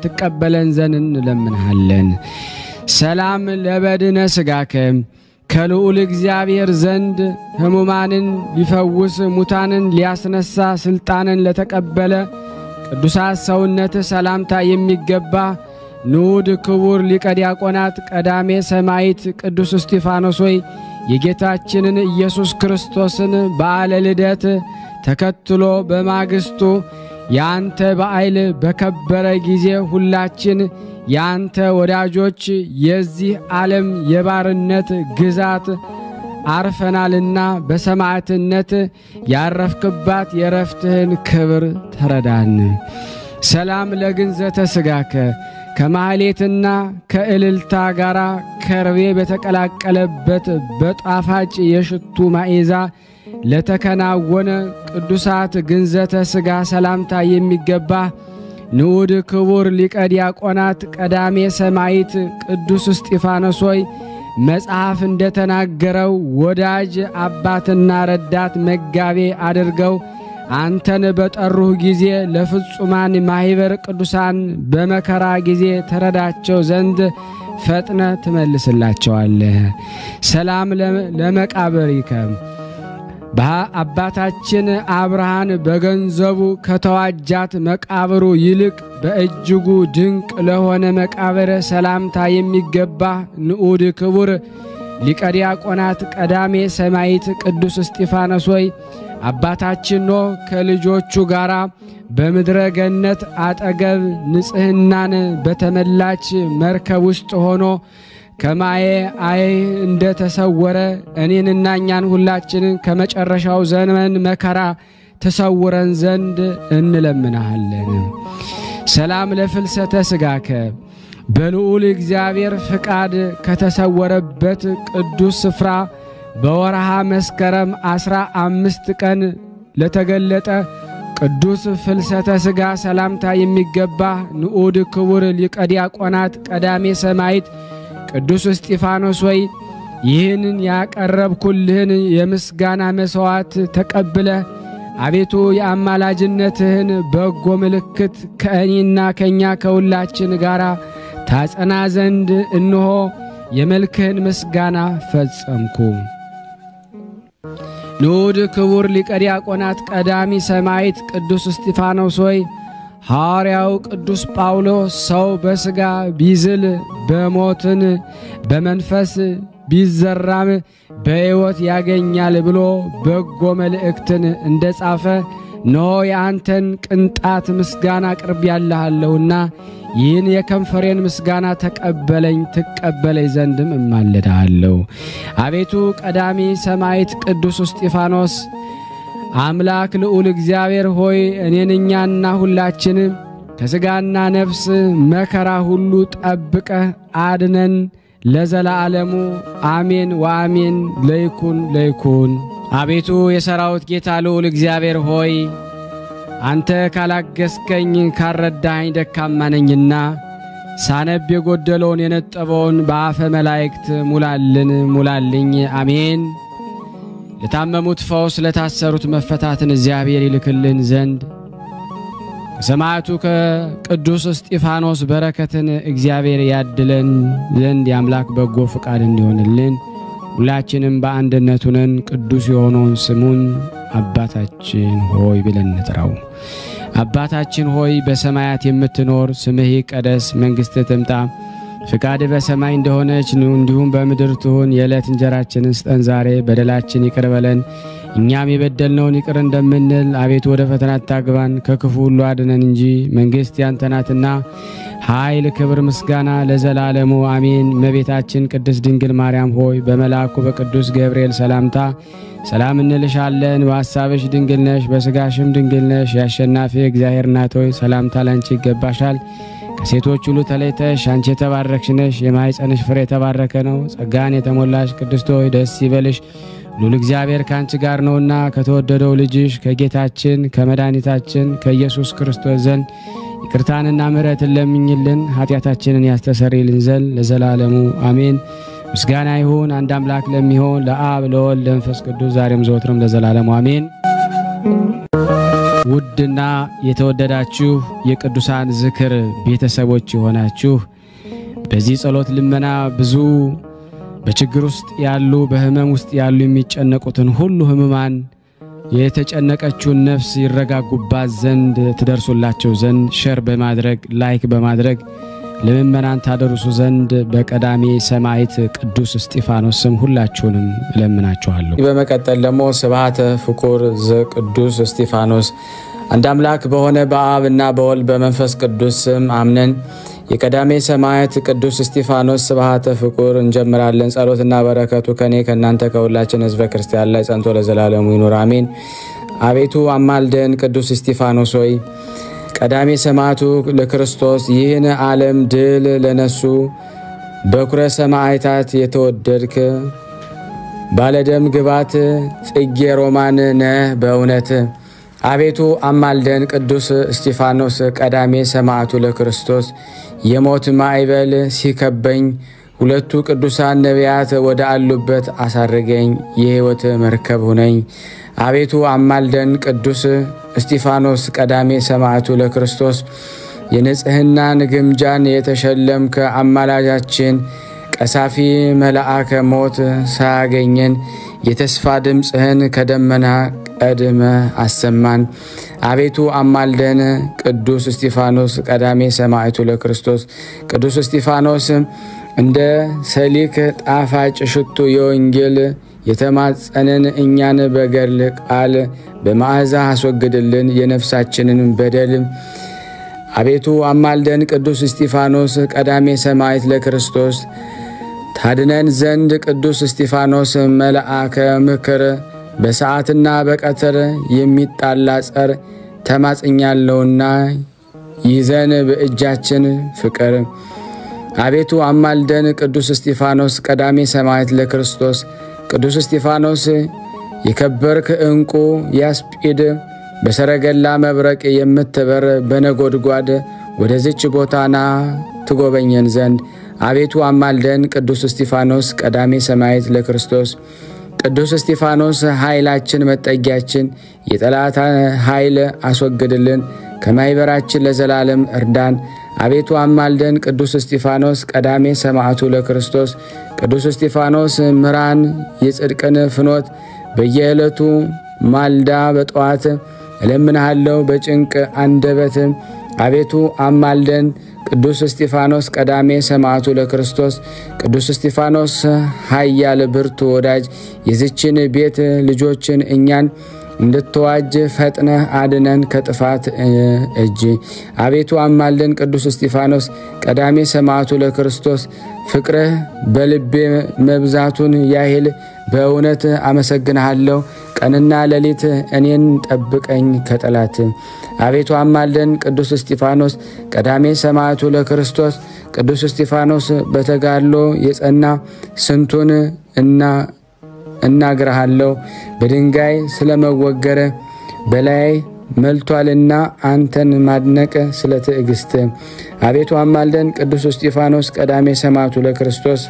ትቀበለን ዘንድ እንለምንሃለን። ሰላም ለበድነ ሥጋከ ከልዑል እግዚአብሔር ዘንድ ሕሙማንን ሊፈውስ ሙታንን ሊያስነሳ ሥልጣንን ለተቀበለ ቅዱሳት ሰውነት ሰላምታ የሚገባ ንዑድ ክቡር ሊቀ ዲያቆናት ቀዳሜ ሰማዕት ቅዱስ እስጢፋኖስ ሆይ የጌታችንን ኢየሱስ ክርስቶስን በዓለ ልደት ተከትሎ በማግስቱ ያንተ በዓል በከበረ ጊዜ ሁላችን ያንተ ወዳጆች የዚህ ዓለም የባርነት ግዛት አርፈናልና በሰማዕትነት ያረፍክባት የረፍትህን ክብር ተረዳን። ሰላም ለግንዘተ ሥጋከ ከማህሌትና ከእልልታ ጋራ ከርቤ በተቀላቀለበት በጣፋጭ የሽቱ ማዕዛ ለተከናወነ ቅዱሳት ግንዘተ ሥጋ ሰላምታ የሚገባ ንዑድ ክቡር ሊቀ ዲያቆናት ቀዳሜ ሰማዕት ቅዱስ እስጢፋኖስ ሆይ መጽሐፍ እንደተናገረው ወዳጅ አባትና ረዳት መጋቤ አድርገው አንተን በጠሩህ ጊዜ ለፍጹማን ማህበር ቅዱሳን በመከራ ጊዜ ተረዳቸው ዘንድ ፈጥነ ትመልስላቸዋለህ። ሰላም ለመቃብሪከ በአባታችን አብርሃም በገንዘቡ ከተዋጃት መቃብሩ ይልቅ በእጅጉ ድንቅ ለሆነ መቃብር ሰላምታ የሚገባ ንዑድ ክቡር ሊቀ ዲያቆናት ቀዳሜ ሰማዕት ቅዱስ እስጢፋኖስ ሆይ አባታችን ኖህ ከልጆቹ ጋራ በምድረ ገነት አጠገብ ንጽህናን በተመላች መርከብ ውስጥ ሆኖ ከማየ አይ እንደተሰወረ እኔንና እኛን ሁላችንን ከመጨረሻው ዘመን መከራ ተሰውረን ዘንድ እንለምናለን። ሰላም ለፍልሰተ ሥጋከ በልዑል እግዚአብሔር ፍቃድ ከተሰወረበት ቅዱስ ስፍራ በወርሃ መስከረም 15 ቀን ለተገለጠ ቅዱስ ፍልሰተ ሥጋ ሰላምታ የሚገባ ንዑድ ክቡር ሊቀ ዲያቆናት ቀዳሜ ሰማዕት ቅዱስ እስጢፋኖስ ሆይ ይህንን ያቀረብኩልህን የምስጋና መሥዋዕት ተቀብለ አቤቱ የአማላጅነትህን በጎ ምልክት ከእኔና ከኛ ከሁላችን ጋር ታጸና ዘንድ እንሆ የመልክህን ምስጋና ፈጸምኩ። ንዑድ ክቡር ሊቀ ዲያቆናት ቀዳሚ ሰማዕት ቅዱስ እስጢፋኖስ ሆይ ሐዋርያው ቅዱስ ጳውሎስ ሰው በሥጋ ቢዝል በሞትን በመንፈስ ቢዘራም በሕይወት ያገኛል ብሎ በጎ መልእክትን እንደጻፈ ኖ የአንተን ቅንጣት ምስጋና ቅርብ ያለሃለሁና ይህን የከንፈሬን ምስጋና ተቀበለኝ ትቀበለኝ ዘንድም እማልድሃለሁ። አቤቱ ቀዳሚ ሰማዕት ቅዱስ እስጢፋኖስ አምላክ ልዑል እግዚአብሔር ሆይ እኔንኛና ሁላችን ከሥጋና ነፍስ መከራ ሁሉ ጠብቀ አድነን ለዘላለሙ አሜን ወአሜን ለይኩን ለይኩን። አቤቱ የሰራዊት ጌታ ልዑል እግዚአብሔር ሆይ አንተ ካላገስከኝ ካረዳኸኝ ደካማ ነኝና ሳነብ የጎደለውን የነጠበውን በአፈ መላእክት ሙላልን ሙላልኝ አሜን። ለታመሙት ፈውስ ለታሰሩት መፈታትን እግዚአብሔር ይልክልን ዘንድ ከሰማዕቱ ከቅዱስ እስጢፋኖስ በረከትን እግዚአብሔር ያድለን ዘንድ የአምላክ በጎ ፍቃድ እንዲሆንልን ሁላችንም በአንድነት ሆነን ቅዱስ የሆነውን ስሙን አባታችን ሆይ ብለን እንጥራው። አባታችን ሆይ በሰማያት የምትኖር ስምህ ይቀደስ፣ መንግሥትህ ትምጣ፣ ፍቃድህ በሰማይ እንደሆነች እንዲሁም በምድር ትሁን። የዕለት እንጀራችንን ስጠን ዛሬ፣ በደላችን ይቅር በለን እኛም የበደልነውን ይቅር እንደምንል፣ አቤቱ ወደ ፈተና አታግባን ከክፉ ሁሉ አድነን እንጂ መንግሥት ያንተ ናትና ኃይል፣ ክብር፣ ምስጋና ለዘላለሙ አሜን። እመቤታችን ቅድስት ድንግል ማርያም ሆይ በመልአኩ በቅዱስ ገብርኤል ሰላምታ ሰላም እንልሻለን። በሐሳብሽ ድንግል ነሽ፣ በሥጋሽም ድንግል ነሽ። የአሸናፊ እግዚአብሔር እናት ሆይ ሰላምታ ላንቺ ይገባሻል። ከሴቶች ሁሉ ተለይተሽ አንቺ የተባረክሽ ነሽ፣ የማኅፀንሽ ፍሬ የተባረከ ነው። ጸጋን የተሞላሽ ቅድስት ሆይ ደስ ይበልሽ፣ ልዑል እግዚአብሔር ካንቺ ጋር ነውና ከተወደደው ልጅሽ ከጌታችን ከመድኃኒታችን ከኢየሱስ ክርስቶስ ዘንድ ይቅርታንና ምሕረትን ለምኝልን ኃጢአታችንን ያስተሰርይልን ዘንድ ለዘላለሙ አሜን። ምስጋና ይሁን አንድ አምላክ ለሚሆን ለአብ ለወልድ ለመንፈስ ቅዱስ ዛሬም ዘወትርም ለዘላለሙ አሜን። ውድና የተወደዳችሁ የቅዱሳን ዝክር ቤተሰቦች የሆናችሁ በዚህ ጸሎት ልመና ብዙ በችግር ውስጥ ያሉ በህመም ውስጥ ያሉ የሚጨነቁትን ሁሉ ህሙማን የተጨነቀችውን ነፍስ ይረጋጉባት ዘንድ ትደርሱላቸው ዘንድ ሼር በማድረግ ላይክ በማድረግ ለምእመናን ታደርሱ ዘንድ በቀዳሜ ሰማዕት ቅዱስ እስጢፋኖስ ስም ሁላችሁንም እለምናችኋለሁ። በመቀጠል ደግሞ ስብሐተ ፍቁር ዘቅዱስ እስጢፋኖስ አንድ አምላክ በሆነ በአብና በወልድ በመንፈስ ቅዱስ ስም አምነን የቀዳሜ ሰማዕት ቅዱስ እስጢፋኖስ ስብሐተ ፍቁር እንጀምራለን። ጸሎትና በረከቱ ከኔ ከናንተ ከሁላችን ህዝበ ክርስቲያን ላይ ጸንቶ ለዘላለሙ ይኑር አሜን። አቤቱ አማልደን። ቅዱስ እስጢፋኖስ ሆይ ቀዳሜ ሰማዕቱ ለክርስቶስ ይህን ዓለም ድል ለነሱ በኩረ ሰማዕታት የተወደድክ ባለደም ግባት ጽጌ ሮማን ነህ በእውነት። አቤቱ አማልደን። ቅዱስ እስጢፋኖስ ቀዳሜ ሰማዕቱ ለክርስቶስ የሞት ማዕበል ሲከበኝ ሁለቱ ቅዱሳን ነቢያት ወደ አሉበት አሳርገኝ፣ የሕይወት መርከብ ሁነኝ። አቤቱ አማልደን። ቅዱስ እስጢፋኖስ ቀዳሜ ሰማዕቱ ለክርስቶስ የንጽህናን ግምጃን የተሸለምከ አማላጃችን ቀሳፊ መልአከ ሞት ሳያገኘን የተስፋ ድምጽህን ከደመና ቀድመ አሰማን። አቤቱ አማልደን። ቅዱስ እስጢፋኖስ ቀዳሜ ሰማዕቱ ለክርስቶስ ቅዱስ እስጢፋኖስ እንደ ሰሊክ ጣፋጭ ሽቱ የወንጌል የተማጸነን እኛን በገድል ቃል በመዓዛ አስወግድልን የነፍሳችንን በደል። አቤቱ አማልደን። ቅዱስ እስጢፋኖስ ቀዳሜ ሰማዕት ለክርስቶስ ታድነን ዘንድ ቅዱስ እስጢፋኖስ መልአከ ምክር በሰዓትና በቀትር የሚጣላ ጸር ተማጽኛለውና ይዘን በእጃችን ፍቅር። አቤቱ አማልደን። ቅዱስ እስጢፋኖስ ቀዳሜ ሰማዕት ለክርስቶስ ቅዱስ እስጢፋኖስ የከበርክ ዕንቁ ያስጲድ በሰረገላ መብረቅ የምትበር በነጎድጓድ ወደዚች ቦታና ትጎበኘን ዘንድ። አቤቱ አማልደን። ቅዱስ እስጢፋኖስ ቀዳሜ ሰማዕት ለክርስቶስ ቅዱስ እስጢፋኖስ ኃይላችን መጠጊያችን የጠላት ኃይል አስወግድልን ከማይበራችን ለዘላለም እርዳን። አቤቱ አማልደን። ቅዱስ እስጢፋኖስ ቀዳሜ ሰማዕቱ ለክርስቶስ ቅዱስ እስጢፋኖስ ምራን የጽድቅን ፍኖት በየዕለቱ ማልዳ በጠዋት እለምንሃለሁ በጭንቅ አንደበት። አቤቱ አማልደን። ቅዱስ እስጢፋኖስ ቀዳሜ ሰማዕቱ ለክርስቶስ ቅዱስ እስጢፋኖስ ኃያል ብርቱ ወዳጅ የዚችን ቤት ልጆችን እኛን እንድትዋጅ ፈጥነ አድነን ከጥፋት እጅ። አቤቱ አማልደን። ቅዱስ እስጢፋኖስ ቀዳሜ ሰማዕቱ ለክርስቶስ ፍቅርህ በልቤ መብዛቱን ያህል በእውነት አመሰግንሃለሁ። ቀንና ሌሊት እኔን ጠብቀኝ ከጠላት። አቤቱ አማልደን። ቅዱስ እስጢፋኖስ ቀዳሜ ሰማዕቱ ለክርስቶስ ቅዱስ እስጢፋኖስ በተጋድሎ የጸና ስንቱን እናግርሃለሁ በድንጋይ ስለመወገረ በላይ መልቷልና አንተን ማድነቅ ስለ ትዕግስት። አቤቱ አማልደን። ቅዱስ እስጢፋኖስ ቀዳሜ ሰማዕቱ ለክርስቶስ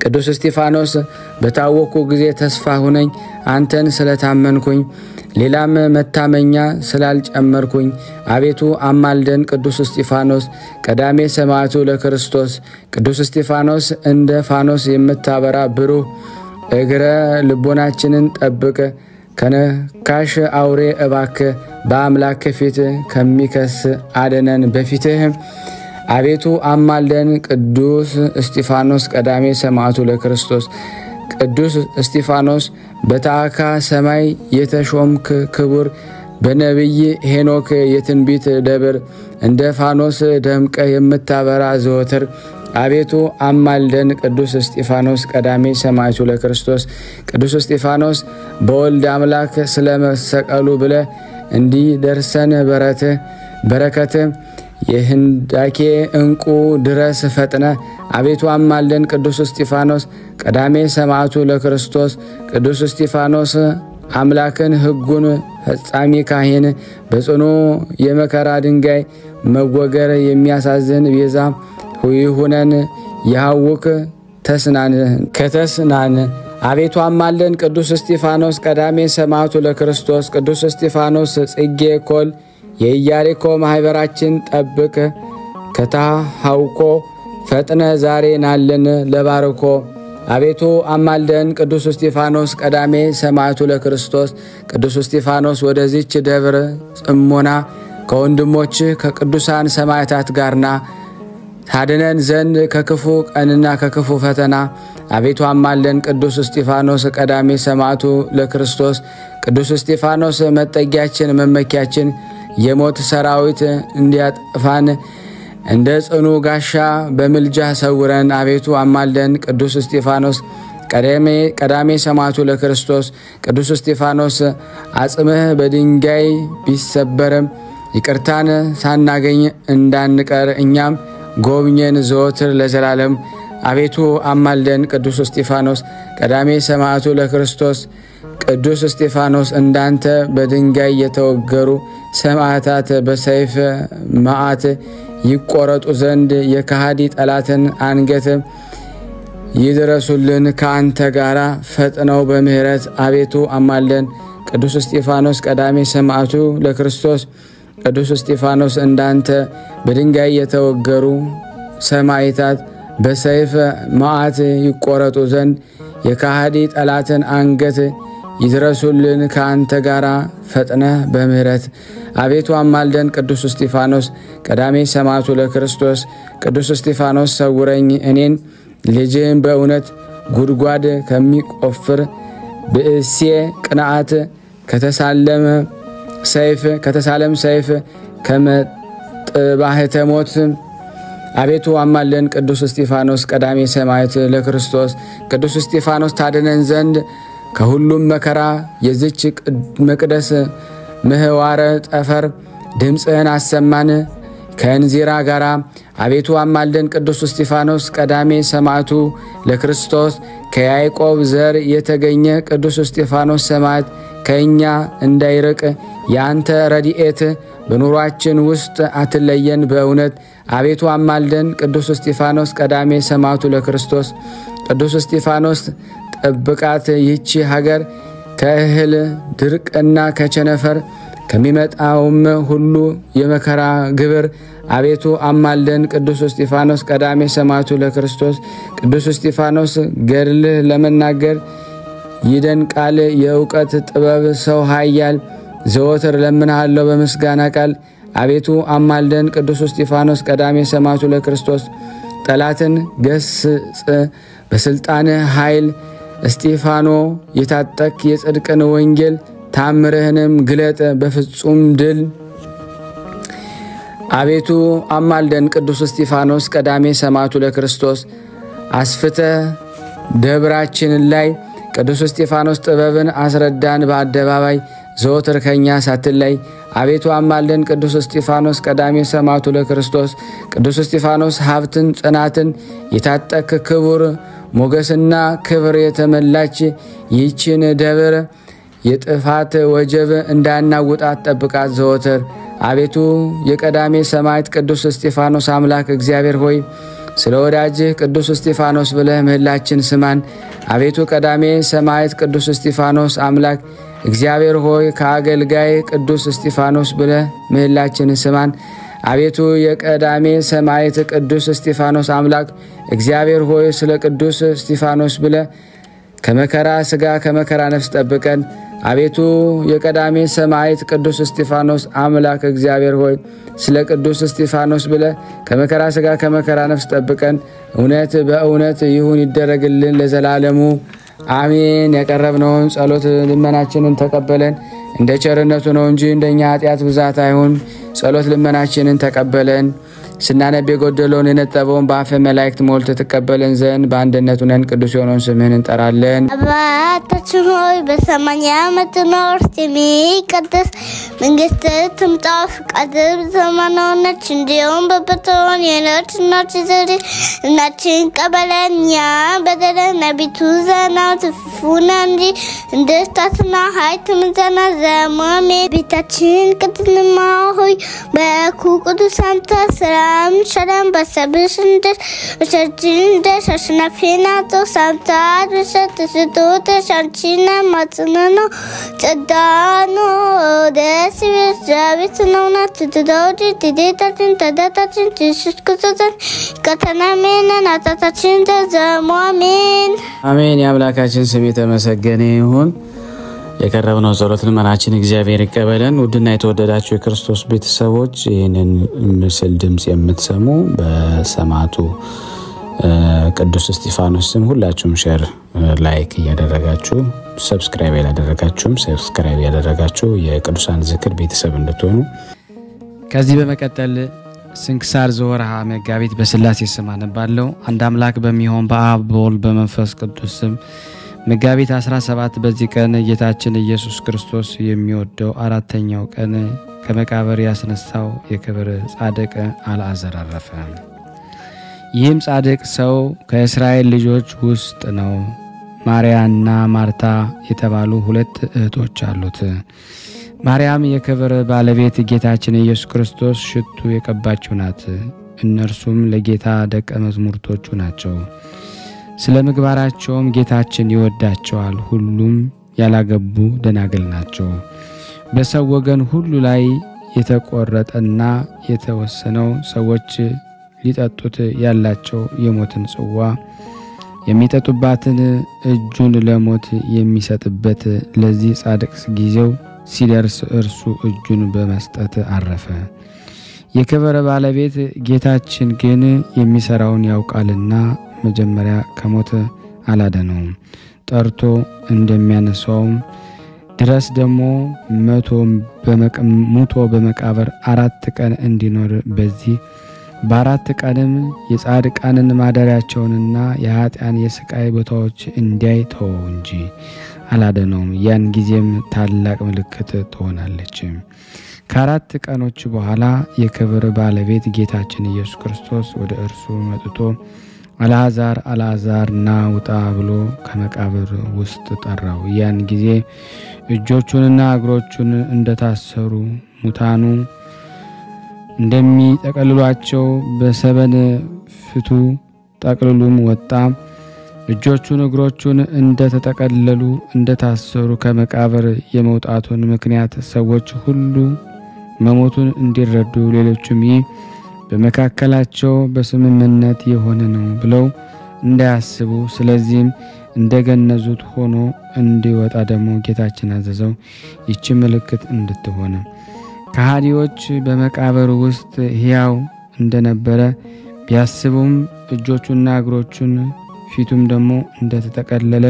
ቅዱስ እስጢፋኖስ በታወኩ ጊዜ ተስፋ ሁነኝ አንተን ስለታመንኩኝ ሌላም መታመኛ ስላልጨመርኩኝ። አቤቱ አማልደን። ቅዱስ እስጢፋኖስ ቀዳሜ ሰማዕቱ ለክርስቶስ ቅዱስ እስጢፋኖስ እንደ ፋኖስ የምታበራ ብሩህ እግረ ልቦናችንን ጠብቅ ከነካሽ አውሬ እባክ በአምላክ ፊት ከሚከስ አድነን በፊትህ። አቤቱ አማልደን። ቅዱስ እስጢፋኖስ ቀዳሜ ሰማዕቱ ለክርስቶስ ቅዱስ እስጢፋኖስ በታዕካ ሰማይ የተሾምክ ክቡር በነቢይ ሄኖክ የትንቢት ደብር እንደ ፋኖስ ደምቀ የምታበራ ዘወትር። አቤቱ አማልደን። ቅዱስ እስጢፋኖስ ቀዳሜ ሰማዕቱ ለክርስቶስ ቅዱስ እስጢፋኖስ በወልድ አምላክ ስለመሰቀሉ ብለ እንዲደርሰን በረከት የህንዳኬ እንቁ ድረስ ፈጥነ። አቤቱ አማልደን። ቅዱስ እስጢፋኖስ ቀዳሜ ሰማዕቱ ለክርስቶስ ቅዱስ እስጢፋኖስ አምላክን ሕጉን ፈጻሚ ካህን በጽኑ የመከራ ድንጋይ መወገር የሚያሳዝን ቤዛ ሁነን ያውክ ከተስናን። አቤቱ አማልደን። ቅዱስ እስጢፋኖስ ቀዳሜ ሰማዕቱ ለክርስቶስ ቅዱስ እስጢፋኖስ ጽጌ ኮል የኢያሪኮ ማህበራችን ጠብቅ ከታሃውኮ ፈጥነ ዛሬ ናልን ለባርኮ አቤቱ አማልደን። ቅዱስ እስጢፋኖስ ቀዳሜ ሰማዕቱ ለክርስቶስ ቅዱስ እስጢፋኖስ ወደዚች ደብር ጽሞና ከወንድሞች ከቅዱሳን ሰማዕታት ጋርና ታድነን ዘንድ ከክፉ ቀንና ከክፉ ፈተና አቤቱ አማልደን። ቅዱስ እስጢፋኖስ ቀዳሜ ሰማዕቱ ለክርስቶስ ቅዱስ እስጢፋኖስ መጠጊያችን መመኪያችን የሞት ሰራዊት እንዲያጠፋን እንደ ጽኑ ጋሻ በምልጃ ሰውረን አቤቱ አማልደን። ቅዱስ እስጢፋኖስ ቀዳሜ ሰማዕቱ ለክርስቶስ ቅዱስ እስጢፋኖስ አጽምህ በድንጋይ ቢሰበርም ይቅርታን ሳናገኝ እንዳንቀር እኛም ጎብኘን ዘወትር ለዘላለም አቤቱ አማልደን። ቅዱስ እስጢፋኖስ ቀዳሜ ሰማዕቱ ለክርስቶስ ቅዱስ እስጢፋኖስ እንዳንተ በድንጋይ የተወገሩ ሰማዕታት በሰይፍ መዓት ይቆረጡ ዘንድ የከሃዲ ጠላትን አንገት ይድረሱልን ከአንተ ጋራ ፈጥነው በምህረት አቤቱ አማልደን። ቅዱስ እስጢፋኖስ ቀዳሜ ሰማዕቱ ለክርስቶስ ቅዱስ እስጢፋኖስ እንዳንተ በድንጋይ የተወገሩ ሰማዕታት በሰይፍ መዓት ይቆረጡ ዘንድ የከሃዲ ጠላትን አንገት ይድረሱልን ከአንተ ጋራ ፈጥነ በምህረት አቤቱ አማልደን። ቅዱስ እስጢፋኖስ ቀዳሜ ሰማዕቱ ለክርስቶስ ቅዱስ እስጢፋኖስ ሰውረኝ እኔን ልጅን በእውነት ጉድጓድ ከሚቆፍር ብእሴ ቅንዓት ከተሳለም ሰይፍ ከመጥባህተ ሞት አቤቱ አማልደን። ቅዱስ እስጢፋኖስ ቀዳሜ ሰማዕት ለክርስቶስ ቅዱስ እስጢፋኖስ ታድነን ዘንድ ከሁሉም መከራ የዚች መቅደስ ምህዋረ ጠፈር ድምፅህን አሰማን ከእንዚራ ጋራ አቤቱ አማልደን። ቅዱስ እስጢፋኖስ ቀዳሜ ሰማዕቱ ለክርስቶስ ከያዕቆብ ዘር የተገኘ ቅዱስ እስጢፋኖስ ሰማዕት ከእኛ እንዳይርቅ የአንተ ረድኤት በኑሯችን ውስጥ አትለየን በእውነት አቤቱ አማልደን። ቅዱስ እስጢፋኖስ ቀዳሜ ሰማዕቱ ለክርስቶስ ቅዱስ እስጢፋኖስ ጠብቃት ይህች ሀገር ከእህል ድርቅና ከቸነፈር ከሚመጣውም ሁሉ የመከራ ግብር አቤቱ አማልደን። ቅዱስ እስጢፋኖስ ቀዳሜ ሰማዕቱ ለክርስቶስ ቅዱስ እስጢፋኖስ ገድልህ ለመናገር ይደንቃል የእውቀት ጥበብ ሰው ኃያል ዘወትር ለምንሃለው በምስጋና ቃል አቤቱ አማልደን። ቅዱስ እስጢፋኖስ ቀዳሜ ሰማዕቱ ለክርስቶስ ጠላትን ገስጽ በስልጣን ኃይል እስጢፋኖ የታጠቅ የጽድቅን ወንጌል ታምርህንም ግለጥ በፍጹም ድል አቤቱ አማልደን። ቅዱስ እስጢፋኖስ ቀዳሜ ሰማዕቱ ለክርስቶስ አስፍተ ደብራችን ላይ ቅዱስ እስጢፋኖስ ጥበብን አስረዳን በአደባባይ ዘወትር ከኛ ሳትለይ አቤቱ አማልደን። ቅዱስ እስጢፋኖስ ቀዳሜ ሰማዕቱ ለክርስቶስ ቅዱስ እስጢፋኖስ ሀብትን ጽናትን የታጠቅ ክቡር ሞገስና ክብር የተመላች ይህችን ደብር የጥፋት ወጀብ እንዳናውጣት ጠብቃት ዘወትር አቤቱ የቀዳሜ ሰማዕት ቅዱስ እስጢፋኖስ አምላክ እግዚአብሔር ሆይ ስለ ወዳጅህ ቅዱስ እስጢፋኖስ ብለህ ምህላችን ስማን አቤቱ ቀዳሜ ሰማዕት ቅዱስ እስጢፋኖስ አምላክ እግዚአብሔር ሆይ ከአገልጋይ ቅዱስ እስጢፋኖስ ብለህ ምህላችን ስማን አቤቱ የቀዳሜ ሰማዕት ቅዱስ እስጢፋኖስ አምላክ እግዚአብሔር ሆይ ስለ ቅዱስ እስጢፋኖስ ብለህ ከመከራ ስጋ ከመከራ ነፍስ ጠብቀን አቤቱ የቀዳሜ ሰማዕት ቅዱስ እስጢፋኖስ አምላክ እግዚአብሔር ሆይ ስለ ቅዱስ እስጢፋኖስ ብለህ ከመከራ ስጋ ከመከራ ነፍስ ጠብቀን እውነት በእውነት ይሁን ይደረግልን ለዘላለሙ አሜን። ያቀረብነውን ጸሎት ልመናችንን ተቀበለን እንደ ቸርነቱ ነው እንጂ እንደኛ ኃጢአት ብዛት አይሁን። ጸሎት ልመናችንን ተቀበለን ስናነብ የጎደለውን የነጠበውን በአፈ መላእክት ሞልተ ተቀበለን ዘንድ በአንድነቱ ነን ቅዱስ የሆነውን ስምህን እንጠራለን። አባታችን ሆይ በሰማይ የምትኖር ስምህ ይቀደስ መንግስትህ ትምጣ ፈቃድህ በሰማይ እንደሆነች እንዲሁም በምድር የዕለት እንጀራችንን ስጠን ቀበለን እኛም በደለኞችን አቤቱ ክፉን እንድታስና ኃይል ምዘና ዘማሜ ቤታችን ቅድስና ሆይ በቅዱሳን ተስራ ሰላም በሰብሽ እንደ ሸሽናፊና ተሳምታት በሰጥቶ ተሻንቺና ማጽናና ጸዳኖ Yesus David nona tutudodi tidetatin tadatatin tiskutotin katanamena natatatin ተዘሙ አሜን አሜን። የአምላካችን ስም የተመሰገነ ይሁን። የቀረብነው ጸሎት ልመናችን እግዚአብሔር ይቀበለን። ውድና የተወደዳችሁ የክርስቶስ ቤተሰቦች ይህንን ምስል ድምጽ የምትሰሙ በሰማዕቱ ቅዱስ እስጢፋኖስ ስም ሁላችሁም ሼር ላይክ ያደረጋችሁ ሰብስክራይብ ያደረጋችሁም ሰብስክራይብ ያደረጋችሁ የቅዱሳን ዝክር ቤተሰብ እንድትሆኑ ከዚህ በመቀጠል ስንክሳር ዘወርሃ መጋቢት በስላሴ ስም አነባለሁ። አንድ አምላክ በሚሆን በአብ በወልድ በመንፈስ ቅዱስ ስም መጋቢት 17 በዚህ ቀን ጌታችን ኢየሱስ ክርስቶስ የሚወደው አራተኛው ቀን ከመቃብር ያስነሳው የክብር ጻድቅ አልዓዛር አረፈ። ይህም ጻድቅ ሰው ከእስራኤል ልጆች ውስጥ ነው። ማርያና ማርታ የተባሉ ሁለት እህቶች አሉት። ማርያም የክብር ባለቤት ጌታችን ኢየሱስ ክርስቶስ ሽቱ የቀባችው ናት። እነርሱም ለጌታ ደቀ መዝሙርቶቹ ናቸው። ስለ ምግባራቸውም ጌታችን ይወዳቸዋል። ሁሉም ያላገቡ ደናግል ናቸው። በሰው ወገን ሁሉ ላይ የተቆረጠና የተወሰነው ሰዎች ሊጠጡት ያላቸው የሞትን ጽዋ የሚጠጡባትን እጁን ለሞት የሚሰጥበት ለዚህ ጻድቅ ጊዜው ሲደርስ እርሱ እጁን በመስጠት አረፈ። የክብር ባለቤት ጌታችን ግን የሚሰራውን ያውቃልና መጀመሪያ ከሞት አላደነውም። ጠርቶ እንደሚያነሳውም ድረስ ደግሞ ሙቶ በመቃብር 4 ቀን እንዲኖር በዚህ በ4 ቀንም የጻድቃንን ማደሪያቸውንና የኃጢአን የስቃይ ቦታዎች እንዲያይ ተወው እንጂ አላደነውም። ያን ጊዜም ታላቅ ምልክት ትሆናለች። ከ4 ቀኖች በኋላ የክብር ባለቤት ጌታችን ኢየሱስ ክርስቶስ ወደ እርሱ መጥቶ አልዓዛር ና ውጣ ብሎ ከመቃብር ውስጥ ጠራው። ያን ጊዜ እጆቹንና እግሮቹን እንደታሰሩ ሙታኑ እንደሚጠቀልሏቸው በሰበን ፍቱ ጠቅልሉም ወጣ። እጆቹን እግሮቹን እንደተጠቀለሉ እንደታሰሩ ከመቃብር የመውጣቱን ምክንያት ሰዎች ሁሉ መሞቱን እንዲረዱ ሌሎችም ይህ በመካከላቸው በስምምነት የሆነ ነው ብለው እንዳያስቡ ስለዚህም እንደገነዙት ሆኖ እንዲወጣ ደግሞ ጌታችን አዘዘው። ይህች ምልክት እንድትሆን ከሃዲዎች በመቃብር ውስጥ ሕያው እንደነበረ ቢያስቡም እጆቹና እግሮቹን ፊቱም ደግሞ እንደተጠቀለለ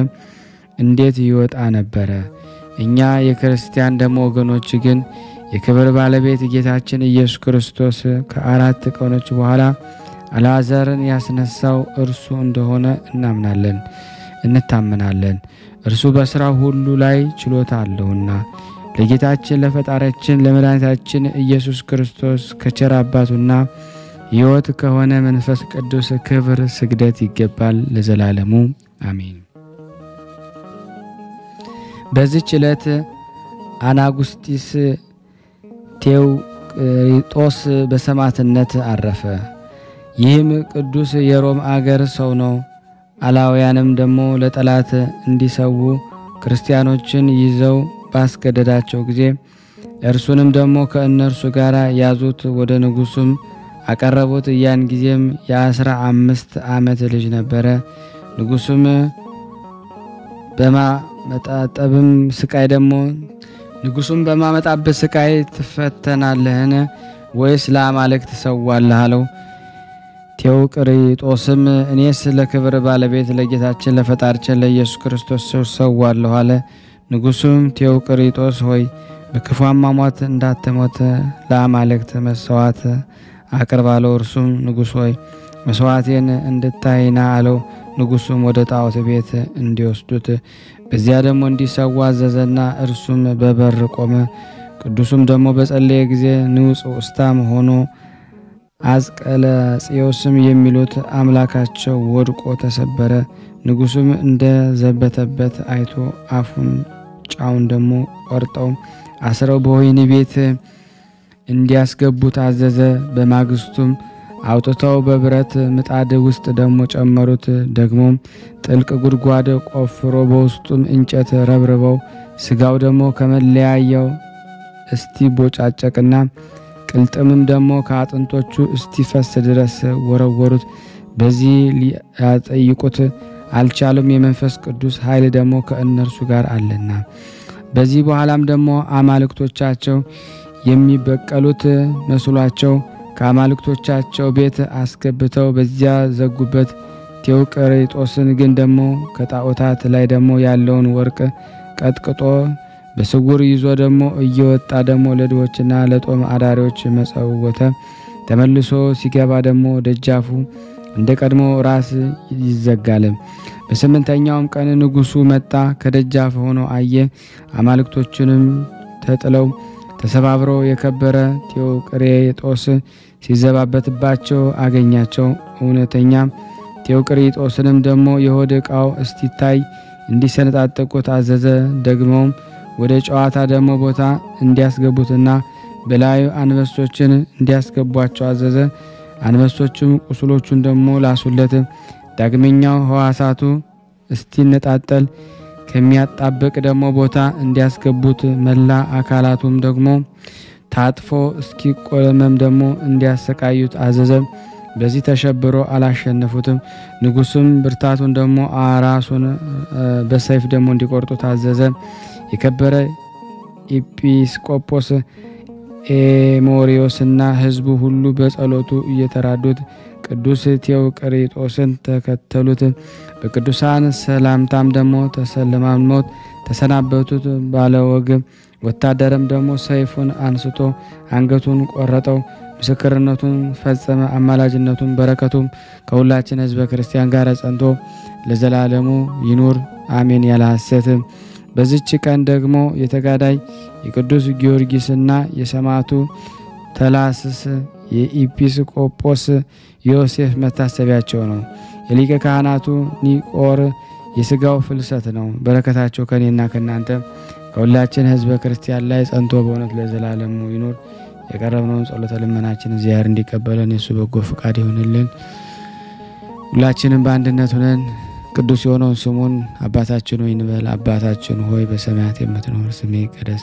እንዴት ይወጣ ነበር? እኛ የክርስቲያን ደግሞ ወገኖች ግን የክብር ባለቤት ጌታችን ኢየሱስ ክርስቶስ ከ4 ቀኖች በኋላ አልዓዛርን ያስነሳው እርሱ እንደሆነ እናምናለን እንታመናለን። እርሱ በሥራው ሁሉ ላይ ችሎታ አለውና ለጌታችን ለፈጣሪያችን ለመድኃኒታችን ኢየሱስ ክርስቶስ ከቸር አባቱና ሕይወት ከሆነ መንፈስ ቅዱስ ክብር ስግደት ይገባል ለዘላለሙ አሜን። በዚህች ዕለት አናጉስጢስ ቴዎቅሪጦስ በሰማዕትነት አረፈ። ይህም ቅዱስ የሮም አገር ሰው ነው። አላውያንም ደግሞ ለጠላት እንዲሰዉ ክርስቲያኖችን ይዘው ባስገደዳቸው ጊዜ እርሱንም ደግሞ ከእነርሱ ጋር ያዙት። ወደ ንጉሱም አቀረቡት። ያን ጊዜም የ15 ዓመት ልጅ ነበረ። ንጉሱም በማመጣበት ስቃይ ትፈተናለህን ወይስ ለአማልክት ትሰዋለህ አለው። ቴዎቅሪጦስም እኔስ ለክብር ባለቤት ለጌታችን ለፈጣሪያችን ለኢየሱስ ክርስቶስ ሰዋለሁ አለ። ንጉሱም ቴዎቅሪጦስ ሆይ በክፉ አሟሟት እንዳትሞት ለአማልክት መስዋዕት አቅርብ አለው። እርሱም ንጉሥ ሆይ መስዋዕቴን እንድታይና አለው። ንጉሱም ወደ ጣዖት ቤት እንዲወስዱት በዚያ ደግሞ እንዲሰዋ አዘዘና እርሱም በበር ቆመ። ቅዱሱም ደግሞ በጸለየ ጊዜ ንውፅ ውስታም ሆኖ አስቀለጽዮስም የሚሉት አምላካቸው ወድቆ ተሰበረ። ንጉሱም እንደዘበተበት አይቶ አፉን ጫውን ደግሞ ቆርጠው አስረው በወህኒ ቤት እንዲያስገቡት አዘዘ። በማግስቱም አውጥተው በብረት ምጣድ ውስጥ ደግሞ ጨመሩት። ደግሞ ጥልቅ ጉድጓድ ቆፍሮ በውስጡም እንጨት ረብርበው ስጋው ደግሞ ከመለያየው እስቲ ቦጫጨቅና ቅልጥምም ደግሞ ከአጥንቶቹ እስቲፈስ ድረስ ወረወሩት። በዚህ ሊያጠይቁት አልቻሉም። የመንፈስ ቅዱስ ኃይል ደግሞ ከእነርሱ ጋር አለና። በዚህ በኋላም ደግሞ አማልክቶቻቸው የሚበቀሉት መስሏቸው ከአማልክቶቻቸው ቤት አስገብተው በዚያ ዘጉበት። ቴዎቅሪጦስን ግን ደግሞ ከጣዖታት ላይ ደግሞ ያለውን ወርቅ ቀጥቅጦ በስውር ይዞ ደግሞ እየወጣ ደግሞ ለድሆችና ለጦም አዳሪዎች መጸወተ። ተመልሶ ሲገባ ደግሞ ደጃፉ እንደ ቀድሞ ራስ ይዘጋል። በስምንተኛውም ቀን ንጉሱ መጣ። ከደጃፍ ሆኖ አየ። አማልክቶቹንም ተጥለው ተሰባብረው የከበረ ቴዎቅሪጦስ ሲዘባበትባቸው አገኛቸው። እውነተኛ ቴዎቅሪጦስንም ደግሞ የሆድ ዕቃው እስቲታይ እንዲሰነጣጠቁት አዘዘ። ደግሞም ወደ ጨዋታ ደግሞ ቦታ እንዲያስገቡትና በላዩ አንበሶችን እንዲያስገቧቸው አዘዘ። አንበሶችም ቁስሎቹን ደግሞ ላሱለት። ዳግመኛው ሕዋሳቱ እስቲነጣጠል ከሚያጣበቅ ደግሞ ቦታ እንዲያስገቡት፣ መላ አካላቱም ደግሞ ታጥፎ እስኪቆለመም ደግሞ እንዲያሰቃዩት አዘዘ። በዚህ ተሸብሮ አላሸነፉትም። ንጉሱም ብርታቱን ደግሞ ራሱን በሰይፍ ደግሞ እንዲቆርጡ ታዘዘ። የከበረ ኤጲስቆጶስ ኤሞሪዮስና ሕዝቡ ሁሉ በጸሎቱ እየተራዱት ቅዱስ ቴዎቅሪጦስን ተከተሉት። በቅዱሳን ሰላምታም ደግሞ ተሰለማሞት ተሰናበቱት። ባለወግ ወታደርም ደግሞ ሰይፉን አንስቶ አንገቱን ቆረጠው። ምስክርነቱን ፈጸመ። አማላጅነቱን በረከቱም ከሁላችን ሕዝበ ክርስቲያን ጋር ጸንቶ ለዘላለሙ ይኑር አሜን። ያለ ሐሰት። በዚች ቀን ደግሞ የተጋዳይ የቅዱስ ጊዮርጊስና የሰማዕቱ ተላስስ የኤጲስቆጶስ ዮሴፍ መታሰቢያቸው ነው። የሊቀ ካህናቱ ኒቆር የሥጋው ፍልሰት ነው። በረከታቸው ከኔና ከናንተ ከሁላችን ሕዝበ ክርስቲያን ላይ ጸንቶ በእውነት ለዘላለሙ ይኑር። የቀረብነውን ጸሎተ ልመናችን እግዚአብሔር እንዲቀበለን የሱ በጎ ፍቃድ ይሁንልን። ሁላችንም በአንድነት ሆነን ቅዱስ የሆነውን ስሙን አባታችን ሆይ እንበል። አባታችን ሆይ በሰማያት የምትኖር ስምህ ይቀደስ፣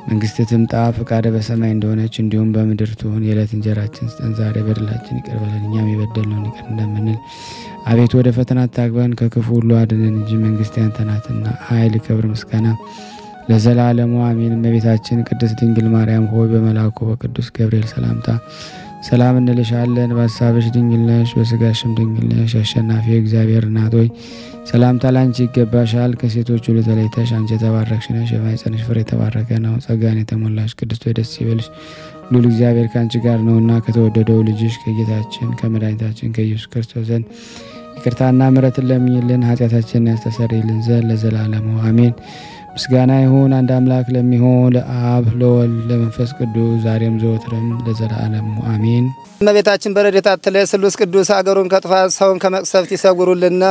መንግስትህ ትምጣ፣ ፈቃድህ በሰማይ እንደሆነች እንዲሁም በምድር ትሁን። የዕለት እንጀራችንን ስጠን ዛሬ፣ በደላችንን ይቅር በለን እኛም የበደልነውን ይቅር እንደምንል። አቤቱ ወደ ፈተና አታግባን ከክፉ ሁሉ አድነን እንጂ መንግስት ያንተ ናትና፣ ኃይል፣ ክብር፣ ምስጋና ለዘላለሙ አሜን። እመቤታችን ቅድስት ድንግል ማርያም ሆይ በመልአኩ በቅዱስ ገብርኤል ሰላምታ ሰላም እንልሻለን። በሐሳብሽ ድንግል ነሽ፣ በሥጋሽም ድንግል ነሽ። አሸናፊ እግዚአብሔር እናት ሆይ ሰላምታ ላንቺ ይገባሻል። ከሴቶች ሁሉ ተለይተሽ አንቺ የተባረክሽ ነሽ፣ የማኅፀንሽ ፍሬ የተባረከ ነው። ጸጋን የተሞላሽ ቅድስት ሆይ ደስ ይበልሽ፣ ሉል እግዚአብሔር ከአንቺ ጋር ነውና ከተወደደው ልጅሽ ከጌታችን ከመድኃኒታችን ከኢየሱስ ክርስቶስ ዘንድ ይቅርታና ምሕረትን ለምኝልን ኃጢአታችንን ያስተሰርይልን ዘንድ ለዘላለሙ አሜን። ምስጋና ይሁን አንድ አምላክ ለሚሆን ለአብ ለወልድ ለመንፈስ ቅዱስ ዛሬም ዘወትርም ለዘላለሙ አሜን። እመቤታችን በረድኤታ አትለይ፣ ስሉስ ቅዱስ አገሩን ከጥፋት ሰውን ከመቅሰፍት ይሰውሩልና።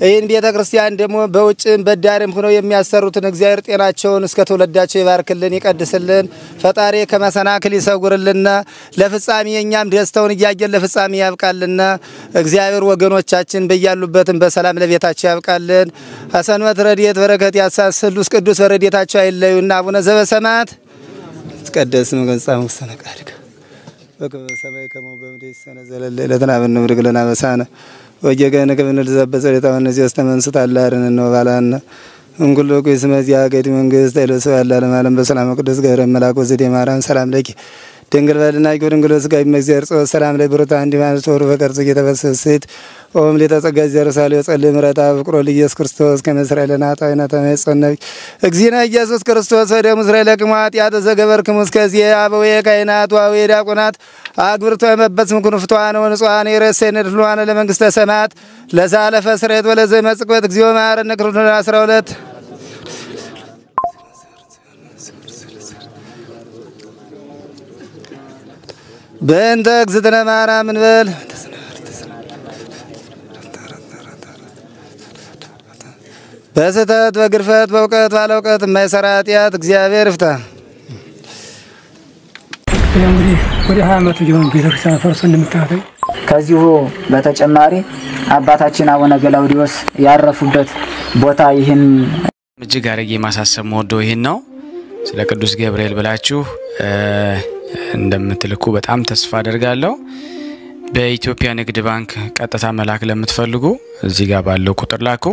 ይህን ቤተ ክርስቲያን ደግሞ በውጭም በዳርም ሆነው የሚያሰሩትን እግዚአብሔር ጤናቸውን እስከ ትውልዳቸው ይባርክልን ይቀድስልን። ፈጣሪ ከመሰናክል ይሰውርልና። ለፍጻሜ እኛም ደስታውን እያየን ለፍጻሜ ያብቃልና። እግዚአብሔር ወገኖቻችን በያሉበትም በሰላም ለቤታቸው ያብቃልን። ሐሰንበት ረድኤት በረከት ያሳስ ስሉስ ቅዱስ በረድኤታቸው አይለዩና። አቡነ ዘበሰማያት ይትቀደስ ስምከ ወይትጸድቅ ፈቃድከ በከመ በሰማይ ከማሁ በምድር ይሲሐየነ ዘለለ ዕለትነ ሀበነ ንኅድግ ለነ አበሳነ ወጌጋየነ ከመ ንርዛዕ በጸሎተ እምይእዜሰ ተመንሥእ ታላርነ ወባልሐነ እምኩሉ ኩይስ መዚያ ገድ መንግስት አይለሰው ያለ ዓለም በሰላም ቅዱስ ገብርኤል መልአክ ወዘዴ ማርያም ሰላም ለኪ ድንግል በልናኪ ድንግል ስጋይ መግዚአብሔር ጾ ሰላም ላይ ብሩታ እንዲማን ጾር በቀርጽ እየተበሰሰት ኦም ለተጸጋ ዘርሳለ ጸልይ ምረታ ፍቅሮ ለኢየሱስ ክርስቶስ ከመስራኤልና ታይና ተመጽነብ እግዚእነ ኢየሱስ ክርስቶስ ወደ እስራኤል ለቅማት ያተዘገበርክሙ እስከዚህ አበው የካይናት ዋው የዲያቆናት አግብርቶ የመበጽ ምኩን ፍቷን ወንጿን የረሰነ ድሏን ለመንግስተ ሰማያት ለዛለፈ ስሬት ወለዘ መጽቆት እግዚኦ ማረነ ክርስቶስ 12 በእንተ እግዝእትነ ማርያም እንበል። በስህተት በግርፈት በእውቀት ባለ እውቀት የማይሰራ ኃጢአት እግዚአብሔር ይፍታ። እንግዲህ ወደ 20 ዓመት ሊሆን ቤተክርስቲያን ፈርሶ እንደምታውቀው ከዚሁ በተጨማሪ አባታችን አቡነ ገላውዲዮስ ያረፉበት ቦታ ይህን እጅግ አረጌ ማሳሰብ ወዶ ይሄን ነው። ስለ ቅዱስ ገብርኤል ብላችሁ እንደምትልኩ በጣም ተስፋ አደርጋለሁ። በኢትዮጵያ ንግድ ባንክ ቀጥታ መላክ ለምትፈልጉ እዚህ ጋር ባለው ቁጥር ላኩ።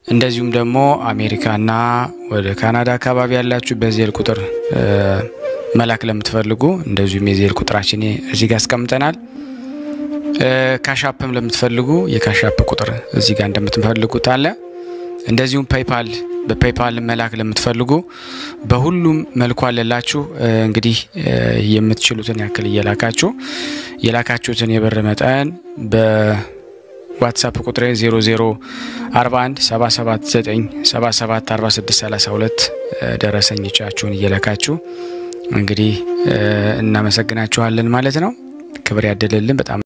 እንደዚሁም ደግሞ አሜሪካና ወደ ካናዳ አካባቢ ያላችሁ በዜል ቁጥር መላክ ለምትፈልጉ እንደዚሁም የዜል ቁጥራችን እዚህ ጋር አስቀምጠናል። ካሻፕም ለምትፈልጉ የካሻፕ ቁጥር እዚህ ጋር እንደምትፈልጉት አለ። እንደዚሁም ፔይፓል በፔይፓል መላክ ለምትፈልጉ በሁሉም መልኩ አለላችሁ። እንግዲህ የምትችሉትን ያክል የላካችሁትን የብር መጠን በዋትስአፕ ቁጥሬ 004177977462 ደረሰኝ ጫችሁን እየላካችሁ እንግዲህ እናመሰግናችኋለን ማለት ነው። ክብር ያደለልን በጣም